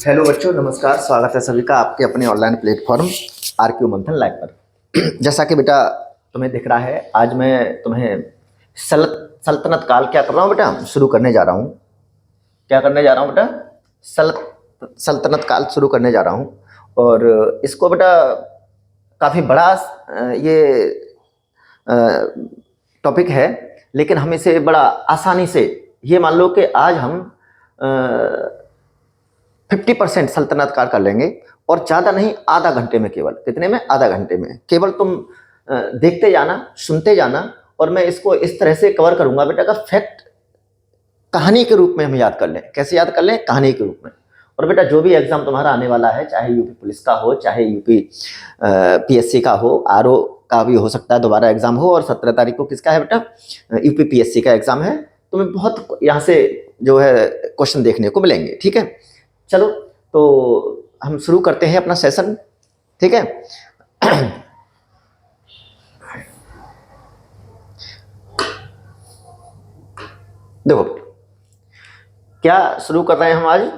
Hello बच्चों, नमस्कार। स्वागत है सभी का आपके अपने ऑनलाइन प्लेटफॉर्म आरक्यू मंथन लाइव पर। जैसा कि बेटा तुम्हें दिख रहा है, आज मैं तुम्हें सल्तनत काल क्या कर रहा हूँ बेटा, शुरू करने जा रहा हूँ। क्या करने जा रहा हूँ बेटा? सल्तनत काल शुरू करने जा रहा हूँ। और इसको बेटा काफ़ी बड़ा ये टॉपिक है, लेकिन हम इसे बड़ा आसानी से, ये मान लो कि आज हम 50% सल्तनत काल कर लेंगे, और ज़्यादा नहीं, आधा घंटे में। केवल कितने में? आधा घंटे में। केवल तुम देखते जाना, सुनते जाना, और मैं इसको इस तरह से कवर करूंगा बेटा का फैक्ट कहानी के रूप में हम याद कर लें। कैसे याद कर लें? कहानी के रूप में। और बेटा जो भी एग्जाम तुम्हारा आने वाला है, चाहे यूपी पुलिस का हो, चाहे यूपी पीएससी का हो, आरओ का भी हो सकता है दोबारा एग्जाम हो, और 17 तारीख को किसका है बेटा? यूपी पीएससी का एग्जाम है। तुम्हें बहुत यहाँ से जो है क्वेश्चन देखने को मिलेंगे। ठीक है, चलो तो हम शुरू करते हैं अपना सेशन। ठीक है, देखो क्या शुरू कर रहे हैं हम आज।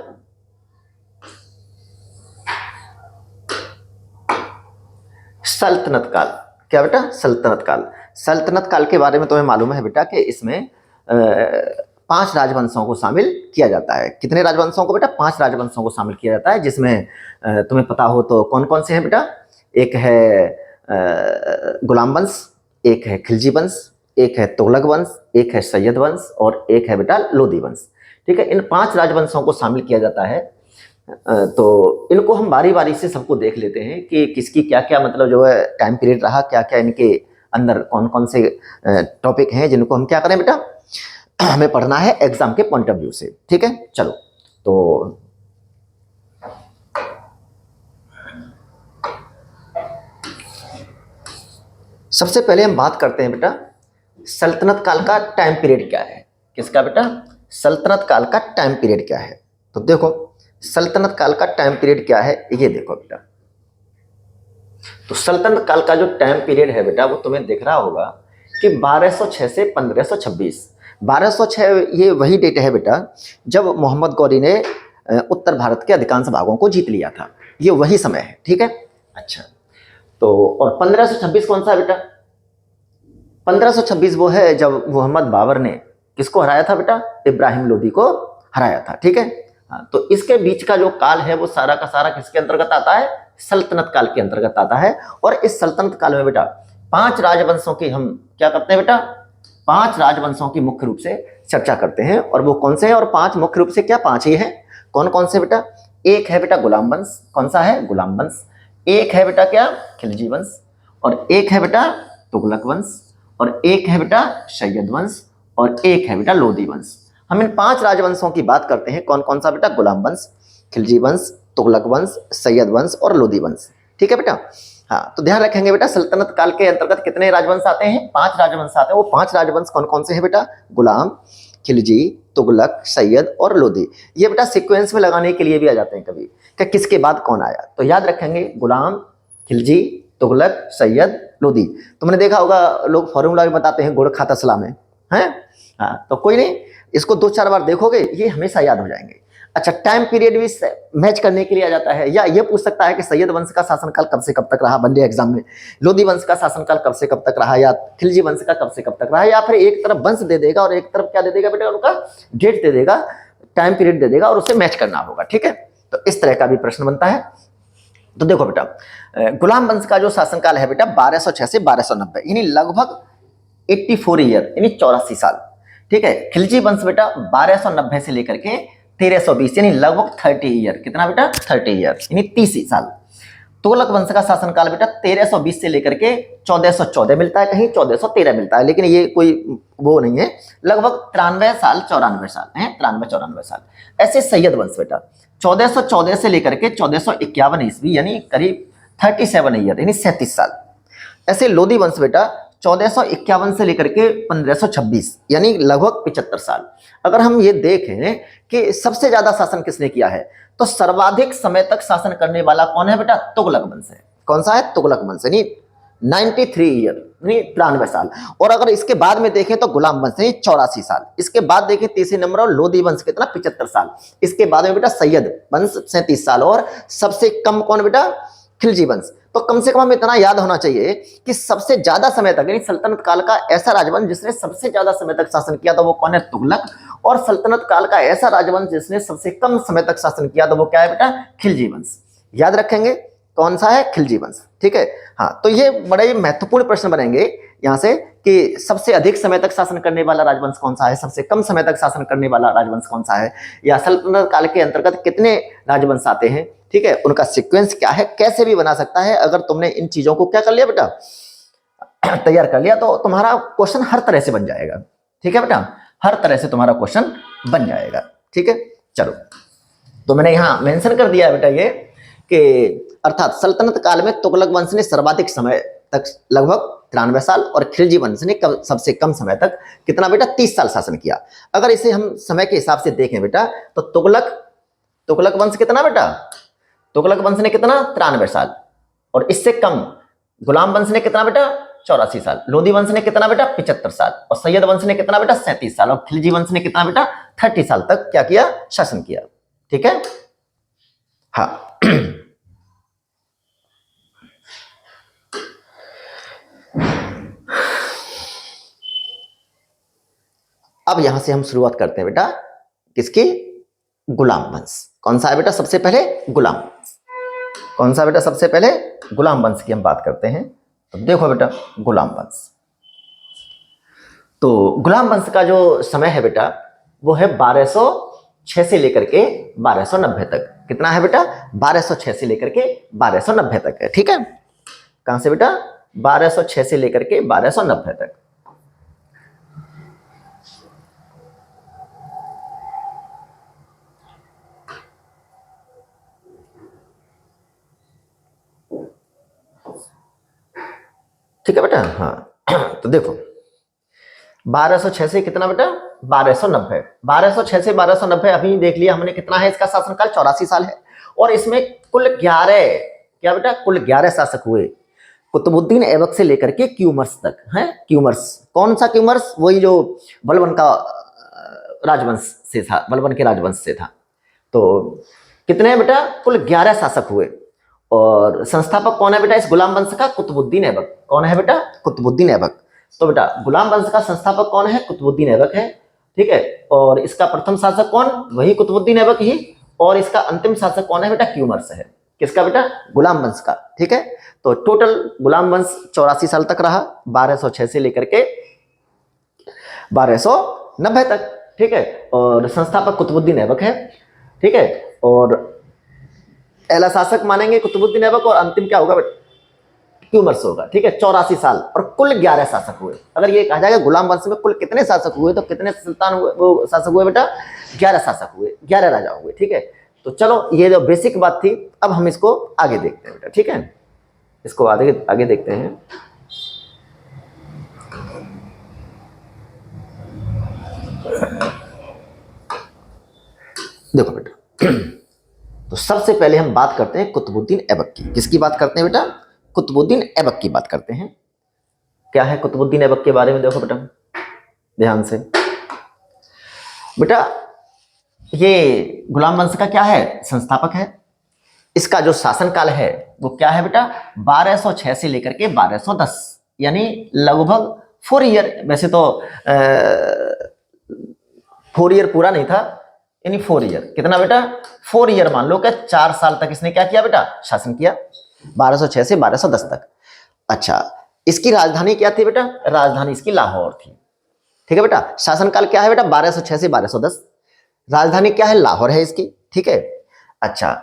सल्तनत काल। क्या बेटा? सल्तनत काल। सल्तनत काल के बारे में तुम्हें मालूम है बेटा कि इसमें 5 राजवंशों को शामिल किया जाता है। कितने राजवंशों को बेटा? 5 राजवंशों को शामिल किया जाता है, जिसमें तुम्हें पता हो तो कौन कौन से हैं बेटा? एक है गुलाम वंश, एक है खिलजी वंश, एक है तुगलक वंश, एक है सैयद वंश, और एक है बेटा लोदी वंश। ठीक है, इन 5 राजवंशों को शामिल किया जाता है। तो इनको हम बारी बारी से सबको देख लेते हैं कि किसकी क्या क्या मतलब जो है टाइम पीरियड रहा, क्या क्या इनके अंदर कौन कौन से टॉपिक हैं जिनको हम क्या करें बेटा, हमें पढ़ना है एग्जाम के पॉइंट ऑफ व्यू से। ठीक है, चलो तो सबसे पहले हम बात करते हैं बेटा सल्तनत काल का टाइम पीरियड क्या है। किसका बेटा? सल्तनत काल का टाइम पीरियड क्या है। तो देखो सल्तनत काल का टाइम पीरियड क्या है, ये देखो बेटा। तो सल्तनत काल का जो टाइम पीरियड है बेटा, वो तुम्हें दिख रहा होगा कि 1206 से 1526। 1206 ये वही डेट है बेटा जब मोहम्मद गौरी ने उत्तर भारत के अधिकांश भागों को जीत लिया था। ये वही समय है। ठीक है, अच्छा। तो और 1526 कौन सा है बेटा? 1526 वो है जब मोहम्मद बाबर ने किसको हराया था बेटा? इब्राहिम लोदी को हराया था। ठीक है, हाँ, तो इसके बीच का जो काल है वो सारा का सारा किसके अंतर्गत आता है? सल्तनत काल के अंतर्गत आता है। और इस सल्तनत काल में बेटा 5 राजवंशों की हम क्या करते हैं बेटा? 5 राजवंशों की मुख्य रूप से चर्चा करते हैं। और वो कौन से हैं? और 5 मुख्य रूप से क्या? 5 ही है। कौन कौन से बेटा? एक है बेटा गुलाम वंश। कौन सा है? गुलाम वंश। एक है बेटा क्या? खिलजी वंश। और एक है बेटा तुगलक वंश। और एक है बेटा सैयद वंश। और एक है बेटा लोदी वंश। हम इन 5 राजवंशों की बात करते हैं। कौन कौन सा बेटा? गुलाम वंश, खिलजी वंश, तुगलक वंश, सैयद वंश और लोदी वंश। ठीक है बेटा, हाँ। तो ध्यान रखेंगे बेटा सल्तनत काल के अंतर्गत कितने राजवंश आते हैं? 5 राजवंश आते हैं। वो 5 राजवंश कौन कौन से हैं बेटा? गुलाम, खिलजी, तुगलक, सैयद और लोदी। ये बेटा सीक्वेंस में लगाने के लिए भी आ जाते हैं कभी कि किसके बाद कौन आया। तो याद रखेंगे गुलाम, खिलजी, तुगलक, सैयद, लोदी। तुमने देखा होगा लोग फॉर्मूला भी बताते हैं गुड़ खाता सलाम है, हैं? हाँ, तो कोई नहीं, इसको 2-4 बार देखोगे ये हमेशा याद हो जाएंगे। अच्छा, टाइम पीरियड भी मैच करने के लिए आ जाता है। या ये पूछ सकता है कि सैयद वंश का शासनकाल कब से कब तक रहा वनडे एग्जाम में, लोदी वंश का शासनकाल कब से कब तक रहा, या खिलजी वंश का कब से कब तक रहा। या फिर एक तरफ वंश दे देगा और एक तरफ क्या दे देगा बेटा? उनका डेट दे देगा, टाइम पीरियड दे देगा, और उसे मैच करना होगा। ठीक है, तो इस तरह का भी प्रश्न बनता है। तो देखो बेटा गुलाम वंश का जो शासनकाल है बेटा 1206 से 1290, यानी लगभग 84 ईयर, यानी 84 साल। ठीक है, खिलजी वंश बेटा 1290 से लेकर के 1320, यानी लगभग 30 ईयर। कितना बेटा? 30 ईयर, यानी 30 साल। तुगलक वंश का शासनकाल बेटा 1320 से लेकर के 1414 मिलता है, कहीं 1413 मिलता है, लेकिन ये कोई वो नहीं है। लगभग 93 साल, 94 साल है, 93-94 साल। ऐसे सैयद वंश बेटा 1414 से लेकर के 1451 ईस्वी, यानी करीब 37 ईयर, यानी 37 साल। ऐसे लोदी वंश बेटा 1451 से लेकर के 1526, यानी लगभग 75 साल। अगर हम ये देखें कि सबसे ज्यादा शासन किसने किया है, तो सर्वाधिक समय तक शासन करने वाला कौन है बेटा? तुगलक वंश है। कौन सा है? तुगलक वंश। यानी 93 ईयर, 93 साल। और अगर इसके बाद में देखें तो गुलाम वंश 84 साल। इसके बाद देखें तीसरे नंबर और लोधी वंश कितना 75 साल। इसके बाद में बेटा सैयद वंश 37 साल और सबसे कम कौन बेटा खिलजी वंश। तो कम से कम हमें इतना याद होना चाहिए कि सबसे ज्यादा समय तक यानी सल्तनत काल का ऐसा राजवंश जिसने सबसे ज्यादा समय तक शासन किया था वो कौन है तुगलक। और सल्तनत काल का ऐसा राजवंश जिसने सबसे कम समय तक शासन किया था वो क्या है बेटा खिलजी वंश। याद रखेंगे कौन सा है खिलजी वंश। ठीक है हाँ, तो ये बड़े महत्वपूर्ण प्रश्न बनेंगे यहाँ से कि सबसे अधिक समय तक शासन करने वाला राजवंश कौन सा है, सबसे कम समय तक शासन करने वाला राजवंश कौन सा है, या सल्तनत काल के अंतर्गत कितने राजवंश आते हैं। ठीक है, उनका सीक्वेंस क्या है, कैसे भी बना सकता है। अगर तुमने इन चीजों को क्या कर लिया बेटा तैयार कर लिया तो तुम्हारा क्वेश्चन हर तरह से बन जाएगा। ठीक है बेटा, हर तरह से तुम्हारा क्वेश्चन बन जाएगा। ठीक है, चलो तो मैंने यहाँ मेंशन कर दिया है बेटा ये कि अर्थात सल्तनत काल में तुगलक वंश ने सर्वाधिक समय तक लगभग 93 साल और खिलजी वंश ने सबसे कम समय तक कितना बेटा 30 साल शासन किया। अगर इसे हम समय के हिसाब से देखें बेटा तो तुगलक वंश कितना बेटा, तुगलक वंश ने कितना 93 साल और इससे कम गुलाम वंश ने कितना बेटा 84 साल, लोधी वंश ने कितना बेटा 75 साल और सैयद वंश ने कितना बेटा 37 साल और खिलजी वंश ने कितना बेटा 30 साल तक क्या किया शासन किया। ठीक है हाँ अब यहां से हम शुरुआत करते हैं बेटा किसकी, गुलाम वंश। कौन सा है बेटा सबसे पहले गुलाम वंश, कौन सा बेटा सबसे पहले गुलाम वंश की हम बात करते हैं। तो देखो बेटा गुलाम वंश, तो गुलाम वंश का जो समय है बेटा वो है 1206 से लेकर के 1290 तक। कितना है बेटा 1206 से लेकर के 1290 तक है। ठीक है, कहां से बेटा 1206 से लेकर के 1290 तक। ठीक है बेटा हाँ तो देखो 1206 से कितना बेटा 1290, 1206 से 1290 अभी देख लिया हमने कितना है इसका शासनकाल 84 साल है। और इसमें कुल 11 क्या बेटा कुल 11 शासक हुए कुतुबुद्दीन ऐबक से लेकर के क्यूमर्स तक है। क्यूमर्स कौन सा क्यूमर्स, वही जो बलबन का राजवंश से था, बलबन के राजवंश से था। तो कितने बेटा कुल 11 शासक हुए और संस्थापक कौन है बेटा इस गुलाम वंश का, कुतुबुद्दीन ऐबक। कौन है बेटा कुतुबुद्दीन ऐबक। तो बेटा गुलाम वंश का संस्थापक कौन है कुतुबुद्दीन ऐबक है। ठीक है, और इसका प्रथम शासक कौन, वही कुतुबुद्दीन ऐबक ही, और इसका अंतिम शासक कौन है बेटा क्यूमर्स है। किसका बेटा गुलाम वंश का। ठीक है, तो टोटल गुलाम वंश 84 साल तक रहा, 1206 से लेकर के 1290 तक। ठीक है, और संस्थापक कुतुबुद्दीन ऐबक है। ठीक है, और पहला शासक मानेंगे कुतुबुद्दीन ऐबक और अंतिम क्या होगा क्यूमर्स होगा। ठीक है, 84 साल और कुल 11 शासक हुए। अगर ये कहा जाएगा गुलाम वंश में कुल कितने शासक हुए तो कितने सुल्तान हुए, वो शासक हुए बेटा 11 शासक हुए, 11 राजा हुए। ठीक है, तो चलो ये जो बेसिक बात थी अब हम इसको आगे देखते हैं बेटा। ठीक है, इसको आगे देखते हैं। देखो बेटा तो सबसे पहले हम बात करते हैं कुतुबुद्दीन ऐबक की। किसकी बात करते हैं बेटा कुतुबुद्दीन ऐबक की बात करते हैं। क्या है कुतुबुद्दीन ऐबक के बारे में देखो बेटा ध्यान से। बेटा ये गुलाम वंश का क्या है संस्थापक है। इसका जो शासनकाल है वो क्या है बेटा 1206 से लेकर के 1210 यानी लगभग 4 ईयर। वैसे तो 4 ईयर पूरा नहीं था, यानी 4 ईयर। कितना बेटा 4 ईयर मान लो कि 4 साल तक इसने क्या किया बेटा शासन किया 1206 से 1210 तक। अच्छा, इसकी राजधानी क्या थी बेटा, राजधानी इसकी लाहौर थी। ठीक है बेटा, शासनकाल क्या है बेटा 1206 से 1210, राजधानी क्या है लाहौर है इसकी। ठीक है, अच्छा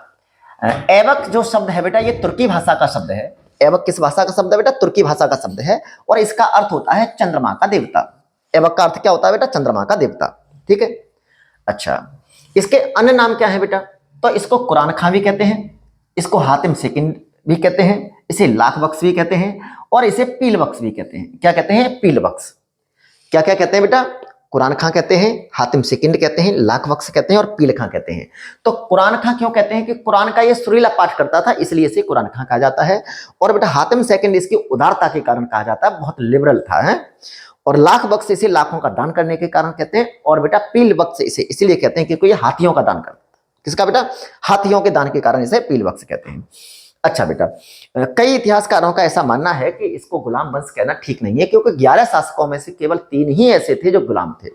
ऐबक जो शब्द है बेटा ये तुर्की भाषा का शब्द है। ऐबक किस भाषा का शब्द है बेटा तुर्की भाषा का शब्द है और इसका अर्थ होता है चंद्रमा का देवता। ऐबक का अर्थ क्या होता है बेटा चंद्रमा का देवता। ठीक है, अच्छा इसके अन्य नाम क्या है बेटा, तो इसको कुरान खां भी कहते हैं, इसको हातिम सेकिन भी कहते हैं, इसे लाख बख्श भी कहते हैं और इसे पील बख्श भी कहते हैं। क्या कहते हैं पील बख्श। क्या क्या कहते हैं बेटा कुरान खां कहते हैं, हातिम सेकंड कहते हैं, लाख बख्श कहते हैं और पील खां कहते हैं। तो कुरान खां क्यों कहते हैं कि कुरान का ये सुरीला पाठ करता था, इसलिए इसे कुरान खां कहा जाता है। और बेटा हातिम सेकंड इसकी उदारता के कारण कहा जाता है, बहुत लिबरल था है। और लाख बख्श इसे लाखों का दान करने के कारण कहते हैं। और बेटा पील बख्श इसे इसलिए कहते हैं क्योंकि ये हाथियों का दान करता है। किसका बेटा? हाथियों के दान के कारण इसे पील बख्श कहते हैं। अच्छा बेटा, कई इतिहासकारों का ऐसा मानना है कि इसको गुलाम वंश कहना ठीक नहीं है, क्योंकि 11 शासकों में से केवल 3 ही ऐसे थे जो गुलाम थे।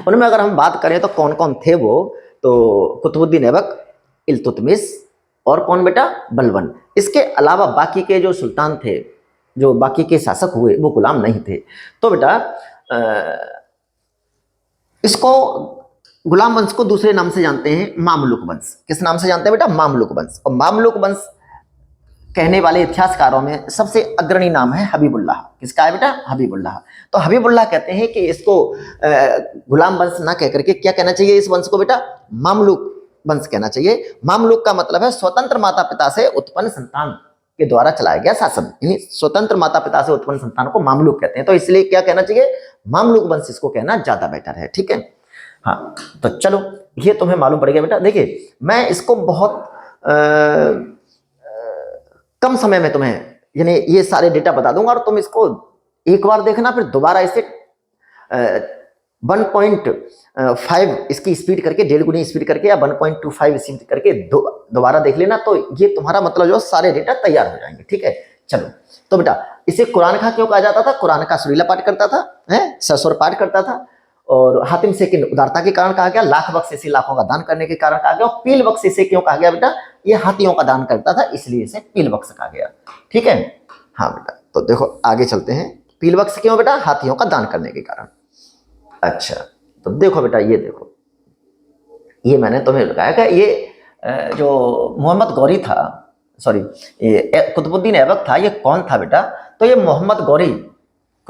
उनमें अगर हम बात करें तो कौन कौन थे वो, तो कुतुबुद्दीन ऐबक, इल्तुतमिश और कौन बेटा? बलबन। इसके अलावा बाकी के जो सुल्तान थे, जो बाकी के शासक हुए, वो गुलाम नहीं थे। तो बेटा इसको गुलाम वंश को दूसरे नाम से जानते हैं, मामलुक वंश। किस नाम से जानते हैं बेटा? मामलुक वंश। और मामलुक वंश कहने वाले इतिहासकारों में सबसे अग्रणी नाम है हबीबुल्लाह। किसका है बेटा? हबीबुल्लाह। तो हबीबुल्लाह कहते हैं कि इसको गुलाम वंश ना कहकर के क्या कहना चाहिए? इस वंश को बेटा मामलुक वंश कहना चाहिए। मामलुक का मतलब है स्वतंत्र माता पिता से उत्पन्न संतान के द्वारा चलाया गया शासन, यानी स्वतंत्र माता पिता से उत्पन्न संतान को मामलुक कहते हैं। तो इसलिए क्या कहना चाहिए? मामलुक वंश इसको कहना ज्यादा बेटर है। ठीक है, हाँ। तो चलो, ये तुम्हें मालूम पड़ गया बेटा। देखिए, मैं इसको बहुत कम समय में तुम्हें यानी ये सारे डेटा बता दूंगा, और तुम इसको एक बार देखना, फिर दोबारा इसे 1.5 इसकी स्पीड करके, 1.5 गुनी स्पीड करके या 1.25 स्पीड करके दोबारा देख लेना। तो ये तुम्हारा मतलब जो सारे डेटा तैयार हो जाएंगे। ठीक है, चलो। तो बेटा इसे कुरान खां क्यों कहा जाता था? कुरान का सुरीला पाठ करता था, ससुर पाठ करता था। और हातिम सेकंड उदारता के कारण कहा गया, लाख बख्श इसे लाखों का दान करने के कारण कहा गया। और पील बख्श इसे क्यों कहा गया बेटा? ये हाथियों का दान करता था, इसलिए इसे पील बख्श कहा गया। ठीक है, हाँ बेटा। तो देखो आगे चलते हैं। पील बख्श क्यों बेटा? हाथियों का दान करने के कारण। अच्छा, तो देखो बेटा, ये देखो, ये मैंने तुम्हें बताया कि ये जो मोहम्मद गौरी था, सॉरी, ये कुतुबुद्दीन ऐबक था, ये कौन था बेटा? तो ये मोहम्मद गौरी,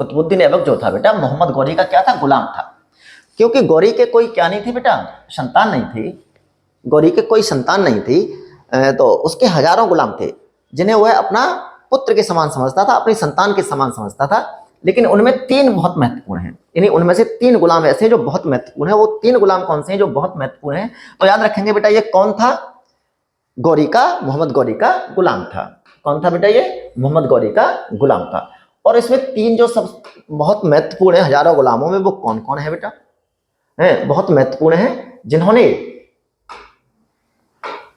कुतुबुद्दीन ऐबक जो था बेटा, मोहम्मद गौरी का क्या था? गुलाम था। क्योंकि गौरी के कोई क्या नहीं थी बेटा? संतान नहीं थी। गौरी के कोई संतान नहीं थी, तो उसके हजारों गुलाम थे, जिन्हें वह अपना पुत्र के समान समझता था, अपनी संतान के समान समझता था। लेकिन उनमें 3 बहुत महत्वपूर्ण हैं, यानी उनमें से 3 गुलाम ऐसे हैं जो बहुत महत्वपूर्ण है। वो 3 गुलाम कौन से हैं जो बहुत महत्वपूर्ण हैं? तो याद रखेंगे बेटा, ये कौन था? गौरी का, मोहम्मद गौरी का गुलाम था। कौन था बेटा? ये मोहम्मद गौरी का गुलाम था। और इसमें 3 जो सब बहुत महत्वपूर्ण है हजारों गुलामों में, वो कौन कौन है बेटा? बहुत महत्वपूर्ण है, जिन्होंने,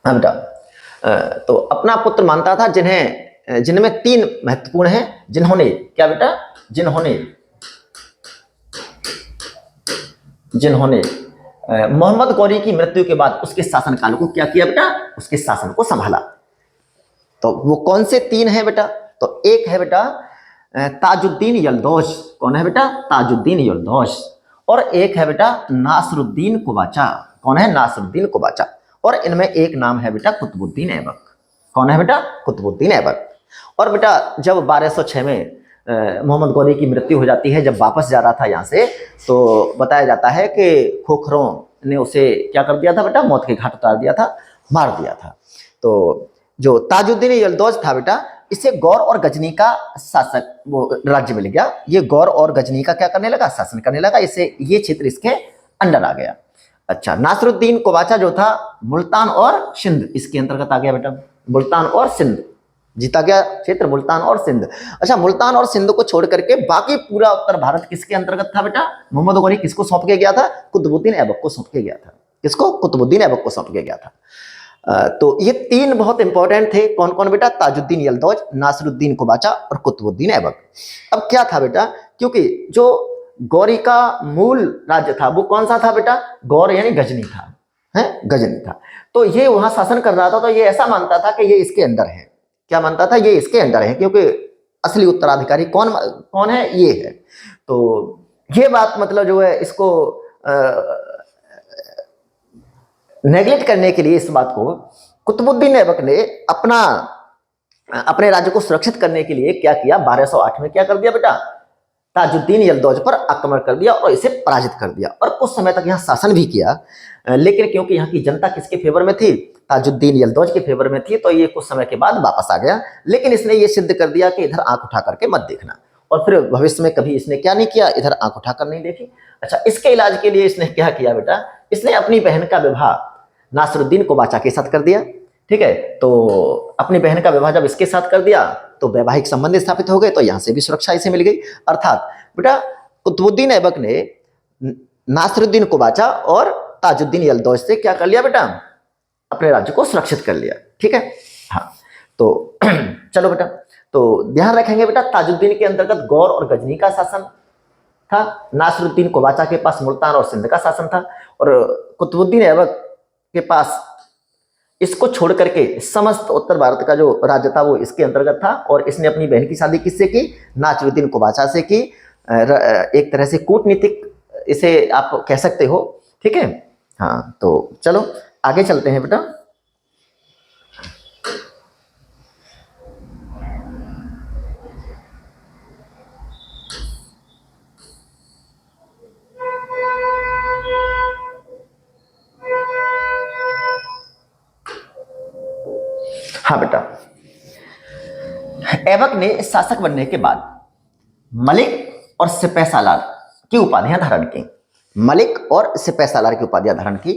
हाँ बेटा, तो अपना पुत्र मानता था, जिनमें 3 महत्वपूर्ण हैं, जिन्होंने क्या बेटा? जिन्होंने मोहम्मद गौरी की मृत्यु के बाद उसके शासनकाल को क्या किया बेटा? उसके शासन को संभाला। तो वो कौन से 3 हैं बेटा? तो एक है बेटा ताजुद्दीन यल्दौज। कौन है बेटा? ताजुद्दीन यल्दौज। और एक है बेटा नासरुद्दीन कुबाचा। कौन है? नासरुद्दीन कुबाचा। और इनमें एक नाम है बेटा कुतुबुद्दीन ऐबक। कौन है बेटा? कुतुबुद्दीन ऐबक। और बेटा जब 1206 में मोहम्मद गौरी की मृत्यु हो जाती है, जब वापस जा रहा था यहाँ से, तो बताया जाता है कि खोखरों ने उसे क्या कर दिया था बेटा? मौत के घाट उतार दिया था, मार दिया था। तो जो ताजुद्दीन यल्दौज था बेटा, इसे गौर और गजनी का शासक वो राज्य मिल गया। ये गौर और गजनी का क्या करने लगा? शासन करने लगा। इसे ये क्षेत्र इसके अंडर आ गया। अच्छा, नासरुद्दीन कुबाचा जो था, मुल्तान और सिंध इसके अंतर्गत आ गया बेटा। मुल्तान और सिंध जीता गया क्षेत्र, मुल्तान और सिंध। अच्छा, मुल्तान और सिंध को छोड़ करके बाकी पूरा उत्तर भारत किसके अंतर्गत था बेटा? मोहम्मद गौरी किसको सौंप के गया था? कुतुबुद्दीन ऐबक को सौंप के गया था। किसको? कुतुबुद्दीन ऐबक को सौंप के गया था। तो ये 3 बहुत इंपॉर्टेंट थे। कौन कौन बेटा? ताजुद्दीन यल्दौज, नासरुद्दीन कुबाचा और कुतुबुद्दीन ऐबक। अब क्या था बेटा? क्योंकि जो गौरी का मूल राज्य था वो कौन सा था बेटा? गौर यानी गजनी था, गजनी था। तो ये वहां शासन कर रहा था, तो ये ऐसा मानता था कि ये इसके अंदर है। क्या मानता था? ये इसके अंदर है, क्योंकि असली उत्तराधिकारी कौन है? ये है। तो ये बात मतलब जो है, इसको नेगलेक्ट करने के लिए, इस बात को कुतुबुद्दीन ऐबक ने अपने राज्य को सुरक्षित करने के लिए क्या किया? 1208 में क्या कर दिया बेटा? ताजुद्दीन यल्दौज पर आक्रमण कर दिया और इसे पराजित कर दिया। और कुछ समय तक यहाँ शासन भी किया, लेकिन क्योंकि यहाँ की जनता किसके फेवर में थी? ताजुद्दीन यल्दौज के फेवर में थी। तो ये कुछ समय के बाद वापस आ गया, लेकिन इसने ये सिद्ध कर दिया कि इधर आंख उठा करके मत देखना। और फिर भविष्य में कभी इसने क्या नहीं किया, इधर आंख उठाकर नहीं देखी। अच्छा, इसके इलाज के लिए इसने क्या किया बेटा, इसने अपनी बहन का विवाह नासरुद्दीन कोबाचा के साथ कर दिया। ठीक है, तो अपनी बहन का विवाह जब इसके साथ कर दिया तो वैवाहिक संबंध स्थापित हो गए, तो यहां से भी सुरक्षा इसे मिल गई। अर्थात बेटा कुतुबुद्दीन ऐबक ने नासरुद्दीन कोबाचा और ताजुद्दीन यल्दौज से क्या कर लिया बेटा, अपने राज्य को सुरक्षित कर लिया। ठीक है, हाँ, तो चलो बेटा, तो ध्यान रखेंगे बेटा, ताजुद्दीन के अंतर्गत गौर और गजनी का शासन था, नासरुद्दीन कोबाचा के पास मुल्तान और सिंध का शासन था, और कुतुबुद्दीन ऐबक के पास इसको छोड़ करके समस्त उत्तर भारत का जो राज्य था वो इसके अंतर्गत था। और इसने अपनी बहन की शादी किससे की, नासरुद्दीन कोबाचा से की। एक तरह से कूटनीतिक इसे आप कह सकते हो। ठीक है, हाँ, तो चलो आगे चलते हैं बेटा। हाँ बेटा, ऐबक ने शासक बनने के बाद मलिक और सिपह सालार की उपाधियां धारण की। मलिक और सिपह सालार की उपाधियां धारण की।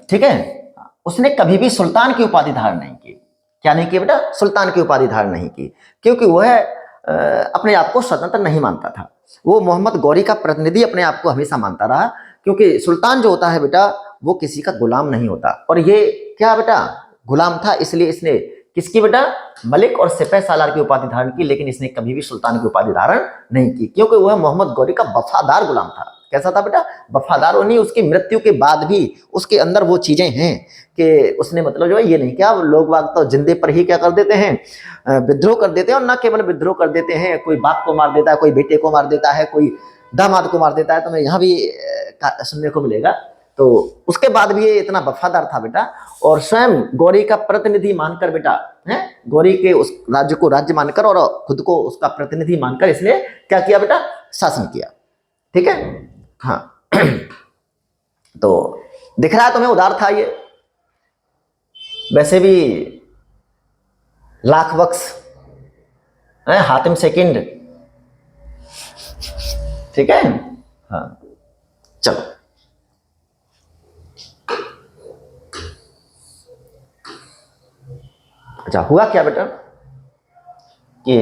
ठीक है, उसने कभी भी सुल्तान की उपाधि धारण नहीं की। क्या नहीं की बेटा, सुल्तान की उपाधि धारण नहीं की, क्योंकि वह अपने आप को स्वतंत्र नहीं मानता था। वो मोहम्मद गौरी का प्रतिनिधि अपने आप को हमेशा मानता रहा, क्योंकि सुल्तान जो होता है बेटा वो किसी का गुलाम नहीं होता। और ये क्या बेटा, गुलाम था, इसलिए इसने किसकी बेटा, मलिक और सिपह सालार की उपाधि धारण की, लेकिन इसने कभी भी सुल्तान की उपाधि धारण नहीं की, क्योंकि वह मोहम्मद गौरी का वफादार गुलाम था। कैसा था बेटा, वफादार। और नहीं, उसकी मृत्यु के बाद भी उसके अंदर वो चीजें हैं कि उसने मतलब जो है ये नहीं क्या, लोग बाग तो जिंदे पर ही क्या कर देते हैं, विद्रोह कर देते हैं। और न केवल विद्रोह कर देते हैं, कोई बाप को मार देता है, कोई बेटे को मार देता है, कोई दामाद को मार देता है, तो मैं यहाँ भी सुनने को मिलेगा। तो उसके बाद भी ये इतना वफादार था बेटा, और स्वयं गौरी का प्रतिनिधि मानकर बेटा, है गौरी के उस राज्य को राज्य मानकर और खुद को उसका प्रतिनिधि मानकर इसने क्या किया बेटा, शासन किया। ठीक है, हाँ। तो दिख रहा है तुम्हें, उदार था ये। वैसे भी लाख बख्श है हातिम सेकंड। ठीक है, हाँ, चलो अच्छा, हुआ क्या बेटा कि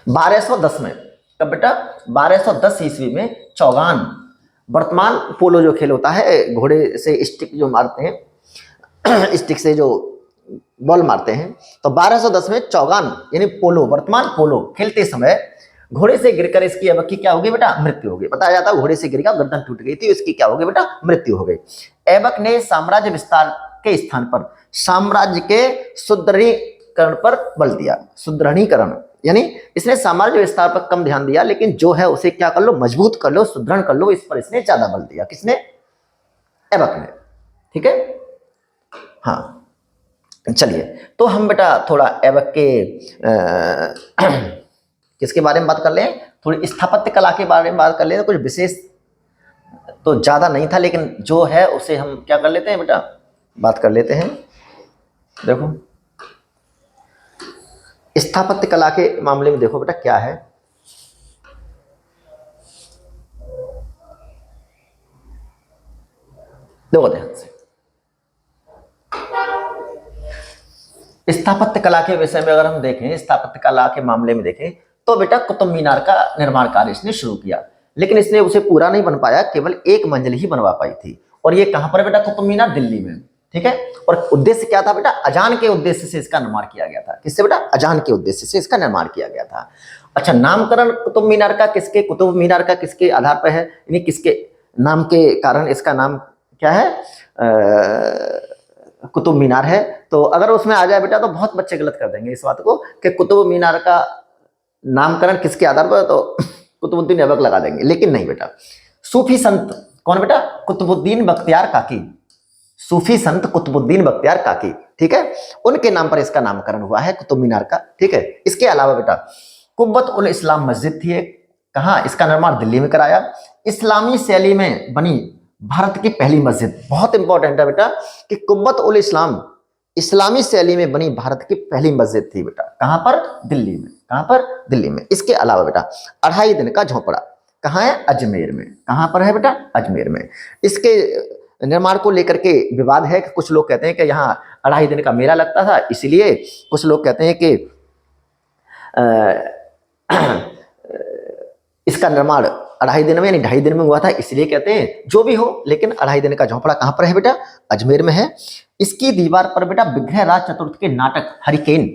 1210 में, कब बेटा, 1210 ईस्वी में चौगान, वर्तमान पोलो जो खेल होता है, घोड़े से स्टिक जो मारते हैं, स्टिक से जो बॉल मारते हैं, तो 1210 में चौगान यानी पोलो, वर्तमान पोलो खेलते समय घोड़े से गिरकर इसकी ऐबक की क्या हो गई बेटा, मृत्यु हो गई। बताया जाता है घोड़े से गिर गया, गर्दन टूट गई थी, इसकी क्या हो गई बेटा, मृत्यु हो गई। ऐबक ने साम्राज्य विस्तार के स्थान पर साम्राज्य के सुदृढ़ीकरण पर बल दिया। सुदृढ़ीकरण यानी इसने साम्राज्य विस्तार पर कम ध्यान दिया, लेकिन जो है उसे क्या कर लो, मजबूत कर लो, सुदृढ़ कर लो, इस पर इसने ज्यादा बल दिया। किसने, ऐबक ने। ठीक है, हाँ, चलिए, तो हम बेटा थोड़ा ऐबक के किसके बारे में बात कर लें, थोड़ी स्थापत्य कला के बारे में बात कर लें। कुछ विशेष तो ज्यादा नहीं था, लेकिन जो है उसे हम क्या कर लेते हैं बेटा, बात कर लेते हैं। देखो स्थापत्य कला के मामले में देखो बेटा क्या है, देखो ध्यान से, स्थापत्य कला के विषय में अगर हम देखें, स्थापत्य कला के मामले में देखें तो बेटा कुतुब मीनार का निर्माण कार्य इसने शुरू किया, लेकिन इसने उसे पूरा नहीं बन पाया, केवल एक मंजिल ही बनवा पाई थी। और ये कहां पर बेटा, कुतुब मीनार दिल्ली में। ठीक है, और उद्देश्य क्या था बेटा, अजान के उद्देश्य से इसका निर्माण किया गया था। किससे बेटा, अजान के उद्देश्य से इसका निर्माण किया गया था। अच्छा, नामकरण कुतुब मीनार का किसके, कुतुब मीनार का किसके आधार पर है, यानी किसके नाम के कारण इसका नाम क्या है, कुतुब मीनार है। तो अगर उसमें आ जाए बेटा तो बहुत बच्चे गलत कर देंगे इस बात को कि कुतुब मीनार का नामकरण किसके आधार पर, तो कुतुबुद्दीन ऐबक लगा देंगे, लेकिन नहीं बेटा। सूफी संत कौन बेटा, कुतुबुद्दीन बख्तियार काकी, सूफी संत कुतुबुद्दीन बख्तियार काकी। ठीक है, उनके नाम पर इसका नामकरण हुआ है कुतुब मीनार का। ठीक है, इसके अलावा बेटा कुब्बत उल इस्लाम मस्जिद थी एक, कहाँ, इसका निर्माण दिल्ली में कराया। इस्लामी शैली में बनी भारत की पहली मस्जिद, बहुत इंपॉर्टेंट है बेटा कि कुब्बत उल इस्लाम इस्लामी शैली में बनी भारत की पहली मस्जिद थी बेटा। कहां पर? दिल्ली में। कहां पर? दिल्ली में। इसके अलावा बेटा 2.5 दिन का झोपड़ा कहाँ है? अजमेर में। कहां पर है बेटा? अजमेर में। इसके निर्माण को लेकर के विवाद है कि कुछ लोग कहते हैं कि यहाँ 2.5 दिन का मेला लगता था, इसलिए कुछ लोग कहते हैं कि इसका निर्माण 2.5 दिन में यानी 2.5 दिन में हुआ था, इसलिए कहते हैं। जो भी हो, लेकिन 2.5 दिन का झोंपड़ा कहां पर है बेटा? अजमेर में है। इसकी दीवार पर बेटा विग्रहराज चतुर्थ के नाटक हरिकेन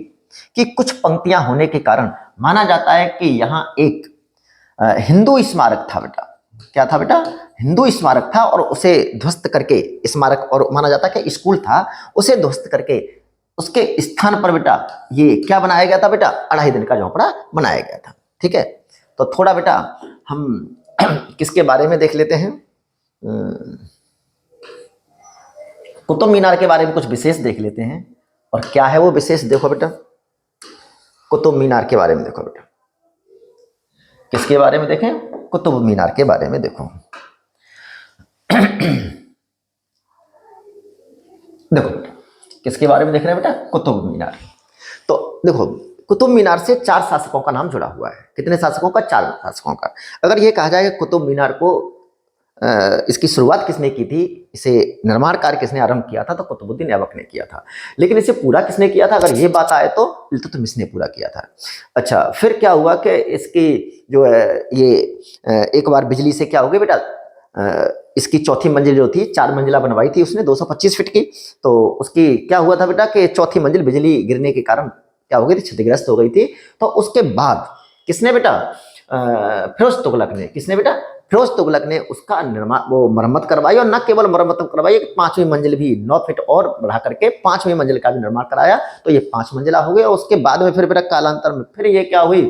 की कुछ पंक्तियां होने के कारण माना जाता है कि यहाँ एक हिंदू स्मारक था बेटा। क्या था बेटा? हिंदू स्मारक था, और उसे ध्वस्त करके, स्मारक और माना जाता है कि स्कूल था, उसे ध्वस्त करके उसके स्थान पर बेटा ये क्या बनाया गया था बेटा? 2.5 दिन का झोंपड़ा बनाया गया था। ठीक है, तो थोड़ा बेटा हम किसके बारे में देख लेते हैं, कुतुब मीनार के बारे में कुछ विशेष देख लेते हैं। और क्या है वो विशेष? देखो बेटा, कुतुब मीनार के बारे में देखो बेटा। किसके बारे में देखें? कुतुब मीनार के बारे में देखो। देखो बेटा, किसके बारे में देख रहे हैं बेटा? कुतुब मीनार। तो देखो, कुतुब मीनार से 4 शासकों का नाम जुड़ा हुआ है। कितने शासकों का? 4 शासकों का। अगर ये कहा जाए कि कुतुब मीनार को इसकी शुरुआत किसने की थी, इसे निर्माण कार्य किसने आरंभ किया था, तो कुतुबुद्दीन ऐबक ने किया था। लेकिन इसे पूरा किसने किया था, अगर ये बात आए तो इल्तुतमिश ने पूरा किया था। अच्छा, फिर क्या हुआ कि इसकी जो है ये एक बार बिजली से क्या हो गया बेटा, इसकी चौथी मंजिल जो थी, 4 मंजिला बनवाई थी उसने 225 फीट की, तो उसकी क्या हुआ था बेटा कि चौथी मंजिल बिजली गिरने के कारण क्या हो गई थी? क्षतिग्रस्त हो गई थी। तो उसके बाद किसने बेटा? फिरोज तुगलक ने। किसने बेटा? फिरोज तुगलक ने उसका निर्माण, वो मरम्मत करवाई, और न केवल मरम्मत करवाई, 5वीं मंजिल भी 9 फीट और बढ़ा करके 5वीं मंजिल का भी निर्माण कराया। तो ये 5 मंजिला हो गया। और उसके बाद में फिर बेटा कालांतर में फिर ये क्या हुई?